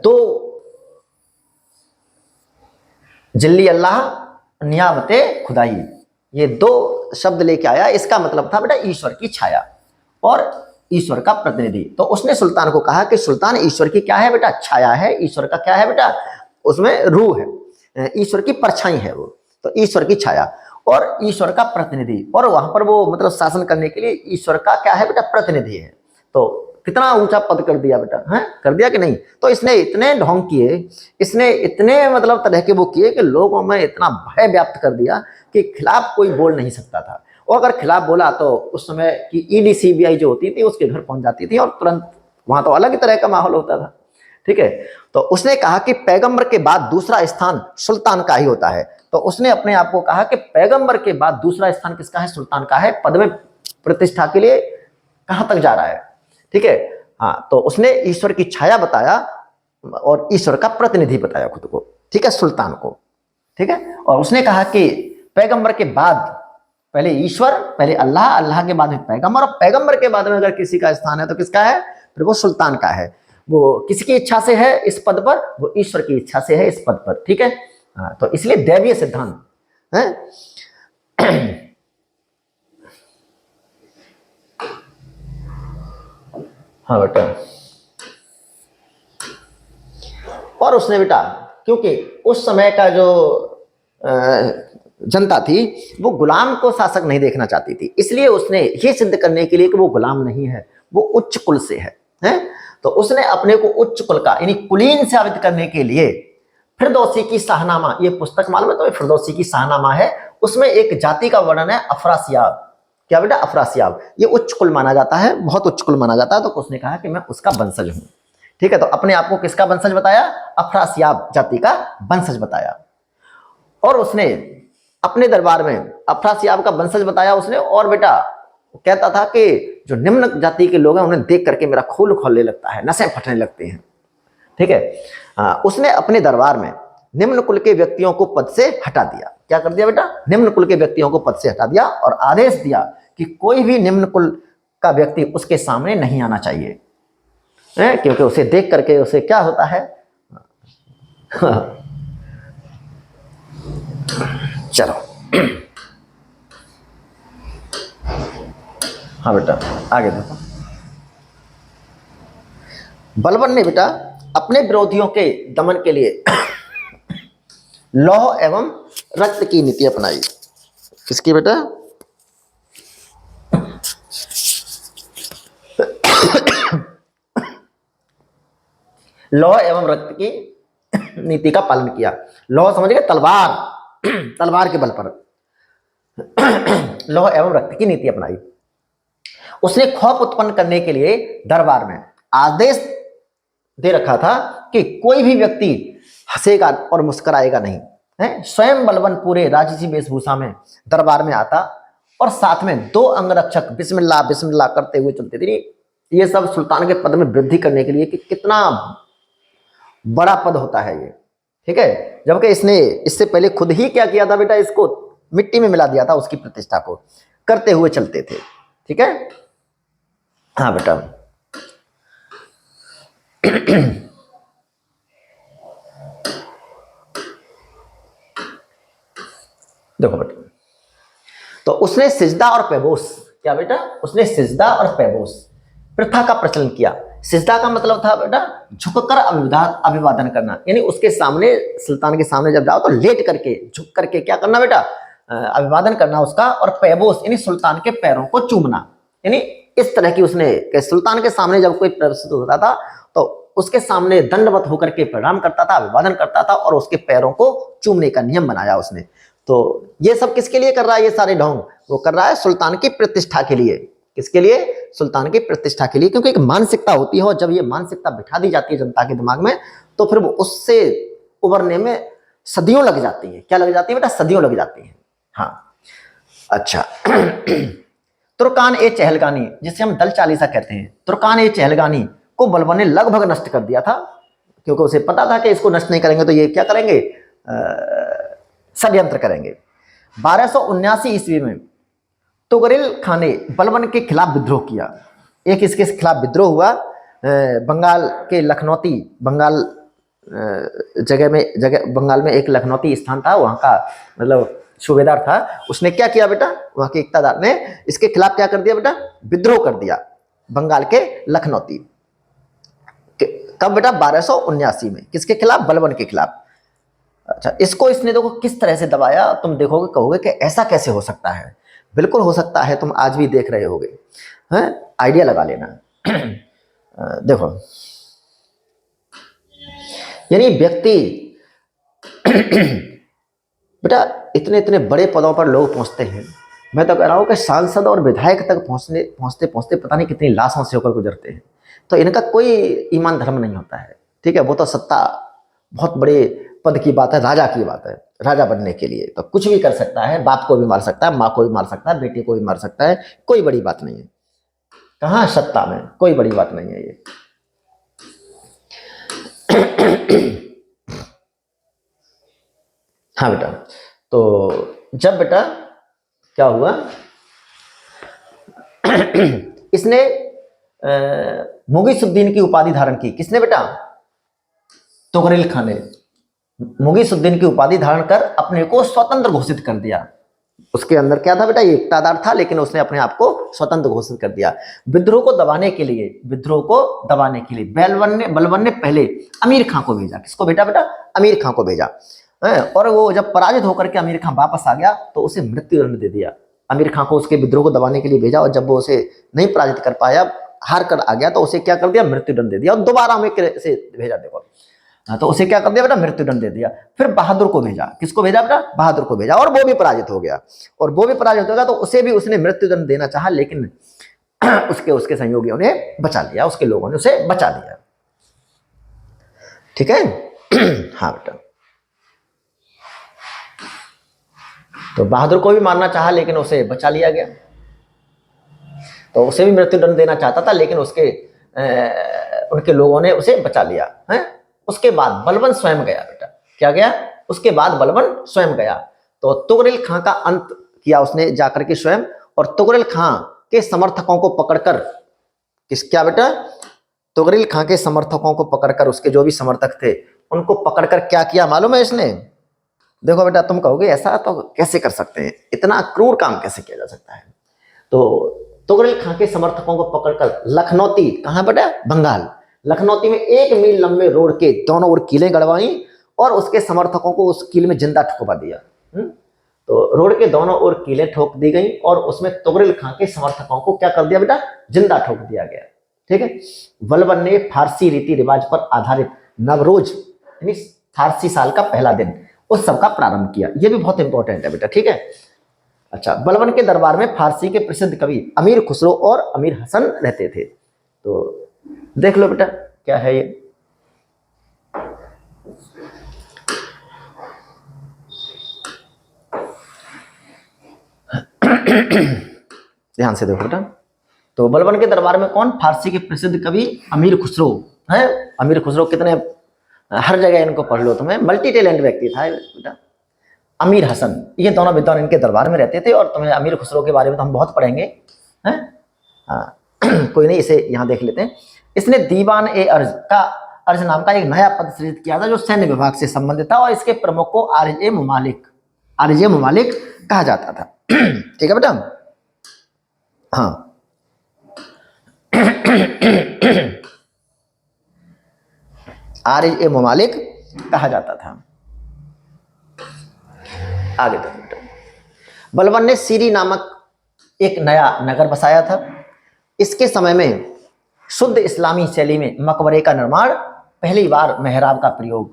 दो जिल्ली अल्लाह नियामते खुदाई, ये दो शब्द लेके आया। इसका मतलब था बेटा ईश्वर की छाया और ईश्वर का प्रतिनिधि। तो उसने सुल्तान को कहा कि सुल्तान, ईश्वर की क्या है बेटा, छाया है, ईश्वर का क्या है बेटा, उसमें रूह है, ईश्वर की परछाई है वो, तो ईश्वर की छाया और ईश्वर का प्रतिनिधि। और वहां पर वो मतलब शासन करने के लिए ईश्वर का क्या है बेटा, प्रतिनिधि है। तो कितना ऊंचा पद कर दिया बेटा, है कर दिया कि नहीं। तो इसने इतने ढोंग किए, इसने इतने मतलब तरह के वो किए कि लोगों में इतना भय व्याप्त कर दिया कि खिलाफ कोई बोल नहीं सकता था। और अगर खिलाफ बोला तो उस समय की ईडी सीबीआई जो होती थी उसके घर पहुंच जाती थी, और तुरंत वहां तो अलग ही तरह का माहौल होता था। ठीक है, तो उसने कहा कि पैगंबर के बाद दूसरा स्थान सुल्तान का ही होता है। तो उसने अपने आप को कहा कि पैगंबर के बाद दूसरा स्थान किसका है, सुल्तान का है। पद में प्रतिष्ठा के लिए कहां तक जा रहा है, ठीक है। हाँ, तो उसने ईश्वर की छाया बताया और ईश्वर का प्रतिनिधि बताया खुद को, ठीक है, सुल्तान को, ठीक है। और उसने कहा कि पैगंबर के बाद पहले ईश्वर, पहले अल्लाह, अल्लाह के बाद में पैगंबर, और पैगंबर के बाद में अगर किसी का स्थान है तो किसका है, फिर वो सुल्तान का है। वो किसकी इच्छा से है इस पद पर, वो ईश्वर की इच्छा से है इस पद पर, ठीक है। हाँ, तो इसलिए दैवीय सिद्धांत है। हाँ बेटा, और उसने बेटा क्योंकि उस समय का जो जनता थी वो गुलाम को शासक नहीं देखना चाहती थी, इसलिए उसने ये सिद्ध करने के लिए कि वो गुलाम नहीं है, वो उच्च कुल से है, तो उसने अपने को उच्च कुल का यानी कुलीन साबित करने के लिए फिरदौसी की शाहनामा, ये पुस्तक मालूम है तो फिरदौसी की शाहनामा है, उसमें एक जाति का वर्णन है अफरासियाब। क्या बेटा, अफरासियाब, ये उच्च कुल माना जाता है, बहुत उच्च कुल माना जाता है। तो उसने कहा कि मैं उसका वंशज हूं, ठीक है। तो अपने आप को किसका वंशज बताया, अफरासियाब जाति का वंशज बताया। और उसने अपने दरबार में अफरासियाब का वंशज बताया उसने। और बेटा वो कहता था कि जो निम्न जाति के लोग हैं उन्हें देख करके मेरा खून खौलने लगता है, नसें फटने लगती हैं। ठीक है। उसने अपने दरबार में निम्न कुल के व्यक्तियों को पद से हटा दिया। क्या कर दिया बेटा? निम्न कुल के व्यक्तियों को पद से हटा दिया और आदेश दिया कि कोई भी निम्न कुल का व्यक्ति उसके सामने नहीं आना चाहिए, क्योंकि उसे देख करके उसे क्या होता है। चलो हाँ बेटा आगे देखो। बलबन ने बेटा अपने विरोधियों के दमन के लिए लौह एवं रक्त की नीति अपनाई। किसकी बेटा? लौह एवं रक्त की नीति का पालन किया। लौह समझ गए? तलवार, तलवार के बल पर लौह एवं रक्त की नीति अपनाई। उसने खौफ उत्पन्न करने के लिए दरबार में आदेश दे रखा था कि कोई भी व्यक्ति हंसेगा और मुस्कुराएगा नहीं है। स्वयं बलबन पूरे राजसी वेशभूषा में दरबार में आता और साथ में 2 अंगरक्षक बिस्मिल्लाह बिस्मिल्लाह करते हुए चलते थे। ये सब सुल्तान के पद में वृद्धि करने के लिए कि कितना बड़ा पद होता है ये। ठीक है। जबकि इसने इससे पहले खुद ही क्या किया था बेटा? इसको मिट्टी में मिला दिया था, उसकी प्रतिष्ठा को करते हुए चलते थे। ठीक है। हाँ बेटा देखो बेटा, तो उसने सिजदा और पैबोस, क्या बेटा? उसने सिजदा और पैबोस प्रथा का प्रचलन किया। सिजदा का मतलब था बेटा झुककर अभिवादन करना, यानी उसके सामने, सुल्तान के सामने जब जाओ तो लेट करके झुक करके क्या करना बेटा? अभिवादन करना उसका। और पैबोस यानी सुल्तान के पैरों को चूमना, यानी इस तरह की उसने कि सुल्तान के सामने जब कोई प्रस्तुत होता था तो उसके सामने दंडवत होकर के प्रणाम करता था, अभिवादन करता था और उसके पैरों को चूमने का नियम बनाया उसने। तो ये सब किसके लिए कर रहा है? ये सारे ढोंग वो कर रहा है सुल्तान की प्रतिष्ठा के लिए। किसके लिए? सुल्तान की प्रतिष्ठा के लिए। क्योंकि एक मानसिकता होती है और जब ये मानसिकता बिठा दी जाती है जनता के दिमाग में तो फिर वो उससे उबरने में सदियों लग जाती है। क्या लग जाती है बेटा? सदियों लग जाती है। हाँ अच्छा तुर्कान ए चहलगानी, जिसे हम दल चालीसा कहते हैं, तुर्कान ए चहलगानी को बलबन ने लगभग नष्ट कर दिया था, क्योंकि उसे पता था कि इसको नष्ट नहीं करेंगे तो ये क्या करेंगे? षड्यंत्र करेंगे। 1279 ईस्वी में तुगरिल खान ने बलबन के खिलाफ विद्रोह किया। एक इसके खिलाफ विद्रोह हुआ। बंगाल के लखनौती, बंगाल बंगाल में एक लखनौती स्थान था, वहाँ का मतलब सूबेदार था। उसने क्या किया बेटा? वहाँ के इक्तादार ने इसके खिलाफ क्या कर दिया बेटा? विद्रोह कर दिया बंगाल के लखनौती। कब बेटा? 1279 में। किसके खिलाफ? बलबन के खिलाफ। अच्छा इसको इसने देखो किस तरह से दबाया। तुम देखोगे कहोगे कि ऐसा कैसे हो सकता है। बिल्कुल हो सकता है, तुम आज भी देख रहे होगे। हैं? आइडिया लगा लेना। देखो यानी व्यक्ति बेटा इतने इतने बड़े पदों पर लोग पहुंचते हैं। मैं तो कह रहा हूं कि सांसद और विधायक तक पहुंचते पहुंचते पता नहीं कितनी लाशों से होकर गुजरते हैं। तो इनका कोई ईमान धर्म नहीं होता है। ठीक है। वो तो सत्ता, बहुत बड़े पद की बात है, राजा की बात है। राजा बनने के लिए तो कुछ भी कर सकता है, बाप को भी मार सकता है, माँ को भी मार सकता है, बेटे को भी मार सकता है, कोई बड़ी बात नहीं है। कहाँ? सत्ता में कोई बड़ी बात नहीं है ये। हाँ बेटा, तो जब बेटा क्या हुआ, इसने मुगीसुद्दीन की उपाधि धारण की। किसने बेटा? तुगरिल खान ने मुगीसुद्दीन की उपाधि धारण कर अपने को स्वतंत्र घोषित कर दिया। उसके अंदर क्या था बेटा? ये इक्तादार था, लेकिन उसने अपने आप को स्वतंत्र घोषित कर दिया। विद्रोह को दबाने के लिए बलबन ने पहले अमीर खां को भेजा। किसको भेजा बेटा? अमीर खां को भेजा। और वो जब पराजित होकर के अमीर खां वापस आ गया तो उसे मृत्युदंड दे दिया। अमीर खां को उसके विद्रोह को दबाने के लिए भेजा और जब वो उसे नहीं पराजित कर पाया, हार कर आ गया, तो उसे क्या कर दिया? मृत्युदंड दे दिया। और दोबारा अमीर से भेजा। देखो तो उसे क्या कर दिया बेटा? मृत्युदंड दे दिया। फिर बहादुर को भेजा। किसको भेजा बेटा? बहादुर को भेजा। और वो भी पराजित हो गया। और वो भी पराजित हो गया तो उसे भी उसने मृत्युदंड देना चाहा, लेकिन उसके सहयोगियों ने बचा लिया, उसके लोगों ने उसे बचा लिया। ठीक है। हाँ बेटा, तो बहादुर को भी मारना चाहा लेकिन उसे बचा लिया गया। तो उसे भी मृत्युदंड देना चाहता था, लेकिन उनके लोगों ने उसे बचा लिया है। उसके बाद बलबन स्वयं गया बेटा। क्या गया? उसके बाद बलबन स्वयं गया। तो तुगरिल खां का अंत किया उसने जाकर के स्वयं, और तुगरिल खां के समर्थकों को पकड़कर क्या बेटा? तुगरिल खां के समर्थकों को पकड़कर, उसके जो भी समर्थक थे उनको पकड़कर क्या किया मालूम है इसने? देखो बेटा, तुम कहोगे ऐसा तो कैसे कर सकते हैं, इतना क्रूर काम कैसे किया जा सकता है? तो तुगरिल खां के समर्थकों को पकड़कर लखनौती, कहां बेटा? बंगाल। लखनौती में 1 मील लंबे रोड के दोनों ओर कीलें गड़वाई और उसके समर्थकों को उस कील में जिंदा ठोकवा दिया। तो रोड के दोनों ओर कीलें ठोक दी गई और उसमें तुगरिल खां के समर्थकों को क्या कर दिया बेटा? जिंदा ठोक दिया गया। ठीक है। बलबन ने फारसी रीति रिवाज पर आधारित नवरोज यानी फारसी साल का पहला दिन उत्सव का प्रारंभ किया। यह भी बहुत इंपॉर्टेंट है बेटा। ठीक है। अच्छा, बलबन के दरबार में फारसी के प्रसिद्ध कवि अमीर खुसरो और अमीर हसन रहते थे। तो देख लो बेटा क्या है ये। ध्यान से देखो बेटा। तो बलबन के दरबार में कौन? फारसी के प्रसिद्ध कवि अमीर खुसरो है। अमीर खुसरो कितने, हर जगह इनको पढ़ लो तुम्हें, मल्टी टैलेंट व्यक्ति था बेटा। अमीर हसन, ये दोनों विद्वान इनके दरबार में रहते थे, और तुम्हें अमीर खुसरो के बारे में तो हम बहुत पढ़ेंगे हैं। कोई नहीं, इसे यहाँ देख लेते हैं। इसने दीवान ए अर्ज नाम का एक नया पद सृजित किया था जो सैन्य विभाग से संबंधित था, और इसके प्रमुख को आरजे मुमालिक कहा जाता था। ठीक है बेटा। हाँ आरजे मुमालिक कहा जाता था। आगे देखो बेटा। बलबन ने सीरी नामक एक नया नगर बसाया था। इसके समय में शुद्ध इस्लामी शैली में मकबरे का निर्माण, पहली बार मेहराब का प्रयोग।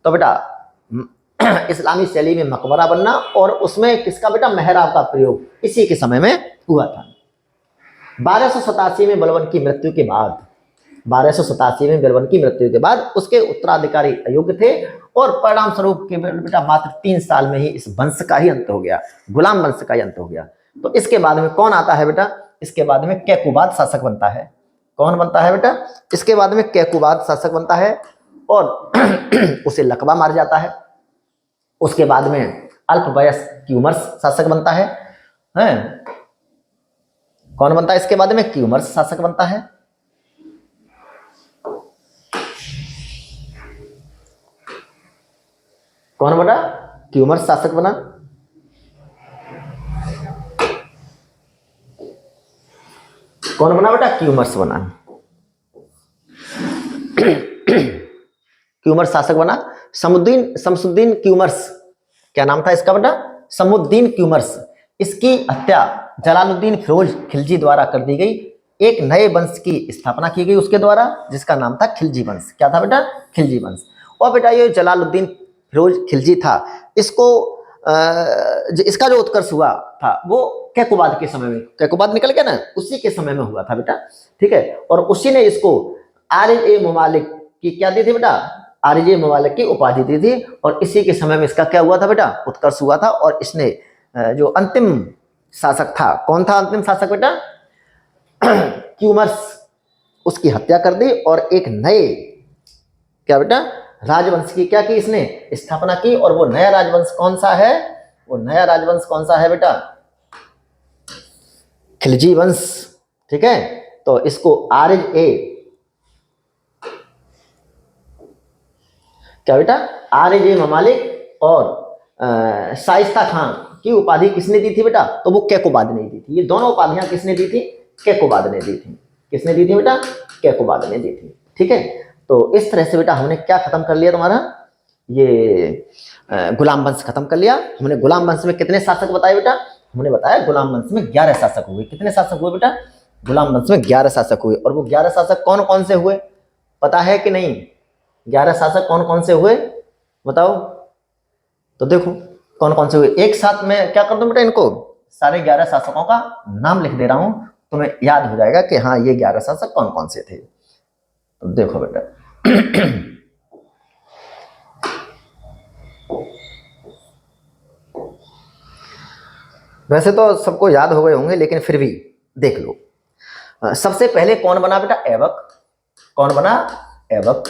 तो बेटा इस्लामी शैली में मकबरा बनना और उसमें किसका बेटा? मेहराब का प्रयोग इसी के समय में हुआ था। 1287 में बलबन की मृत्यु के बाद 1287 में बलबन की मृत्यु के बाद उसके उत्तराधिकारी अयोग्य थे, और परिणाम स्वरूप के बेटा मात्र 3 साल में ही इस वंश का ही अंत हो गया, गुलाम वंश का ही अंत हो गया। तो इसके बाद में कौन आता है बेटा? इसके बाद में कैकुबाद शासक बनता है। कौन बनता है बेटा? इसके बाद में कैकुबाद शासक बनता है, और उसे लकवा मार जाता है। उसके बाद में अल्पवयस क्यूमर्स शासक बनता है। कौन बनता है इसके बाद में? क्यूमर्स शासक बनता है। कौन बना? क्यूमर्स शासक बना। कौन बना बेटा? क्यूमर्स बना। क्यूमर्स शासक बना। शमसुद्दीन क्यूमर्स, क्या नाम था इसका बेटा? शमसुद्दीन क्यूमर्स। इसकी हत्या जलालुद्दीन फिरोज खिलजी द्वारा कर दी गई। एक नए वंश की स्थापना की गई उसके द्वारा, जिसका नाम था खिलजी वंश। क्या था बेटा? खिलजी वंश। और बेटा ये जलालुद्दीन फिरोज खिलजी था, इसका जो उत्कर्ष हुआ था वो कैकुबाद के समय में, कैकुबाद निकल गया ना, उसी के समय में हुआ था बेटा। ठीक है। और उसी ने इसको आरजे मुमालिक की क्या दी थी बेटा? आरजे मुमालिक की उपाधि दी थी, और इसी के समय में इसका क्या हुआ था बेटा? उत्कर्ष हुआ था। और इसने जो अंतिम शासक था, कौन था अंतिम शासक बेटा? क्यूमर्स, उसकी हत्या कर दी, और एक नए क्या बेटा? राजवंश की क्या की? इसने स्थापना की। और वो नया राजवंश कौन सा है? वो नया राजवंश कौन सा है बेटा? खिलजी वंश। ठीक है। तो इसको आरजे क्या बेटा? आरजे ममालिक और शाइस्ता खान की उपाधि किसने दी थी बेटा? तो वो कैकुबाद ने दी थी। ये दोनों उपाधियां किसने दी थी? कैकुबाद ने दी थी। किसने दी थी बेटा? कैकुबाद ने दी थी। ठीक है। तो इस तरह से बेटा हमने क्या खत्म कर लिया तुम्हारा? ये गुलाम वंश खत्म कर लिया हमने। गुलाम वंश में कितने शासक बताए बेटा? हमने बताया गुलाम वंश में 11 शासक हुए। कितने शासक हुए बेटा? गुलाम वंश में 11 शासक हुए। और वो 11 शासक कौन कौन से हुए पता है कि नहीं? 11 शासक कौन कौन से हुए बताओ तो। देखो कौन कौन से हुए, एक साथ में क्या कर दूं बेटा? इनको सारे 11 शासकों का नाम लिख दे रहा हूं, तुम्हें याद हो जाएगा कि हाँ ये 11 शासक कौन कौन से थे। तो देखो बेटा वैसे तो सबको याद हो गए होंगे, लेकिन फिर भी देख लो। सबसे पहले कौन बना बेटा? ऐबक। कौन बना? ऐबक।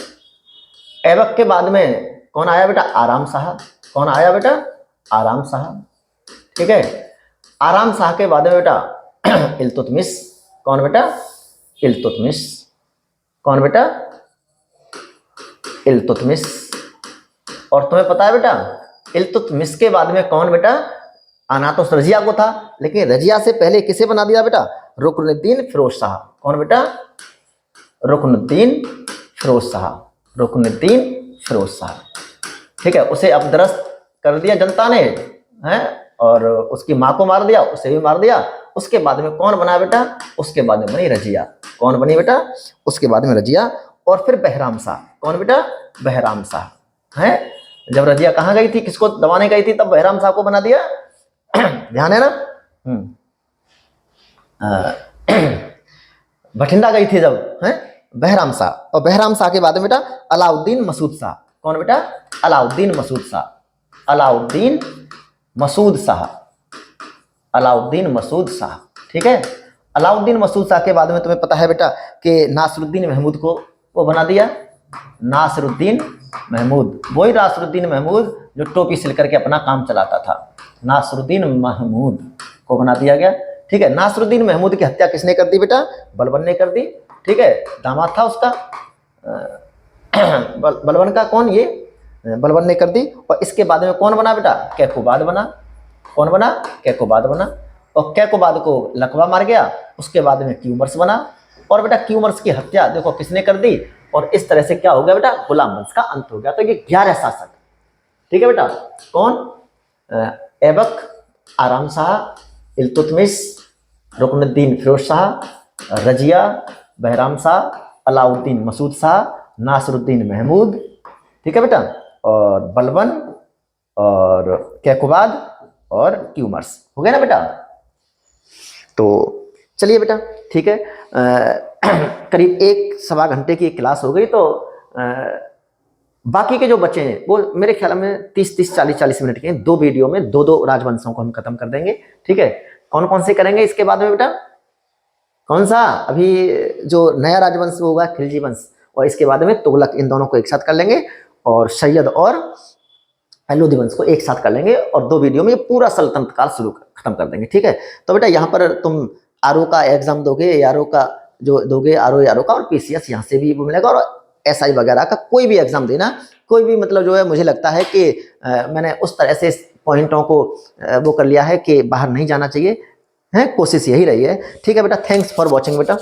ऐबक के बाद में कौन आया बेटा? आराम शाह। कौन आया बेटा? आराम शाह। ठीक है, आराम शाह के बाद में बेटा इल्तुतमिश। कौन बेटा? इल्तुतमिश। कौन बेटा? इल्तुतमिश। और तुम्हें पता है बेटा इल्तुतमिश के बाद में कौन बेटा? आना तो रजिया को था, लेकिन रजिया से पहले किसे बना दिया बेटा? रुकनुद्दीन फिरोज शाह। कौन बेटा? रुकनुद्दीन फिरोज शाह। रुकनुद्दीन फिरोज शाह। ठीक है, उसे अपदरस्त कर दिया जनता ने, हैं, और उसकी माँ को मार दिया, उसे भी मार दिया। उसके बाद में कौन बना बेटा? उसके बाद में बनी रजिया। कौन बनी बेटा? उसके बाद में रजिया। और फिर बहराम शाह। कौन बेटा? बहराम शाह। है, जब रजिया कहाँ गई थी, किसको दबाने गई थी, तब बहराम शाह को बना दिया। ध्यान है ना? भटिंडा गई थी जब, है, बहराम शाह। और बहराम शाह के बाद में बेटा अलाउद्दीन मसूद शाह। कौन बेटा? अलाउद्दीन मसूद शाह। अलाउद्दीन मसूद शाह। अलाउद्दीन मसूद शाह। ठीक है, अलाउद्दीन मसूद शाह के बाद में तुम्हें पता है बेटा कि नासिरुद्दीन महमूद को वो बना दिया। नासिरुद्दीन महमूद, वही नासिरुद्दीन महमूद जो टोपी सिल करके अपना काम चलाता था। नासिरुद्दीन महमूद को बना दिया गया। ठीक है, नासिरुद्दीन महमूद की हत्या किसने कर दी बेटा? बलबन ने कर दी। ठीक है, दामाद था उसका, बलबन का कौन? ये बलबन ने कर दी। और इसके बाद में कौन बना बेटा? कैकोबाद बना। कौन बना? कैकोबाद बना। और कैकोबाद को लकवा मार गया। उसके बाद में क्यूमर्स बना। और बेटा क्यूमर्स की हत्या देखो किसने कर दी। और इस तरह से क्या हो गया बेटा? गुलाम वंश का अंत हो गया। तो ये 11 शासक। ठीक है बेटा, कौन? ऐबक, आराम शाह, इल्तुतमिश, रुकनुद्दीन फिरोज शाह, रजिया, बहराम शाह, अलाउद्दीन मसूद शाह, नासिरुद्दीन महमूद। ठीक है बेटा, और बलबन और कैकोबाद और क्यूमर्स। हो गया ना बेटा? तो चलिए बेटा, ठीक है, करीब 1-1.25 घंटे की क्लास हो गई। तो बाकी के जो बच्चे हैं वो मेरे ख्याल में 30-30, 40-40 मिनट के हैं। 2 वीडियो में 2-2 राजवंशों को हम खत्म कर देंगे। ठीक है, कौन कौन से करेंगे इसके बाद में बेटा? कौन सा? अभी जो नया राजवंश होगा खिलजी वंश, और इसके बाद में तुगलक, इन दोनों को एक साथ कर लेंगे। और सैयद और लोधी वंश को एक साथ कर लेंगे। और 2 वीडियो में ये पूरा सल्तनत काल शुरू खत्म कर देंगे। ठीक है, तो बेटा यहाँ पर तुम आरओ का एग्जाम दोगे, आरओ का जो दोगे, आरओ का, और पीसीएस यहाँ से भी वो मिलेगा। और एसआई वगैरह का कोई भी एग्जाम देना, कोई भी मतलब जो है, मुझे लगता है कि मैंने उस तरह से पॉइंटों को वो कर लिया है कि बाहर नहीं जाना चाहिए, है, कोशिश यही रही है। ठीक है बेटा, थैंक्स फॉर वॉचिंग बेटा।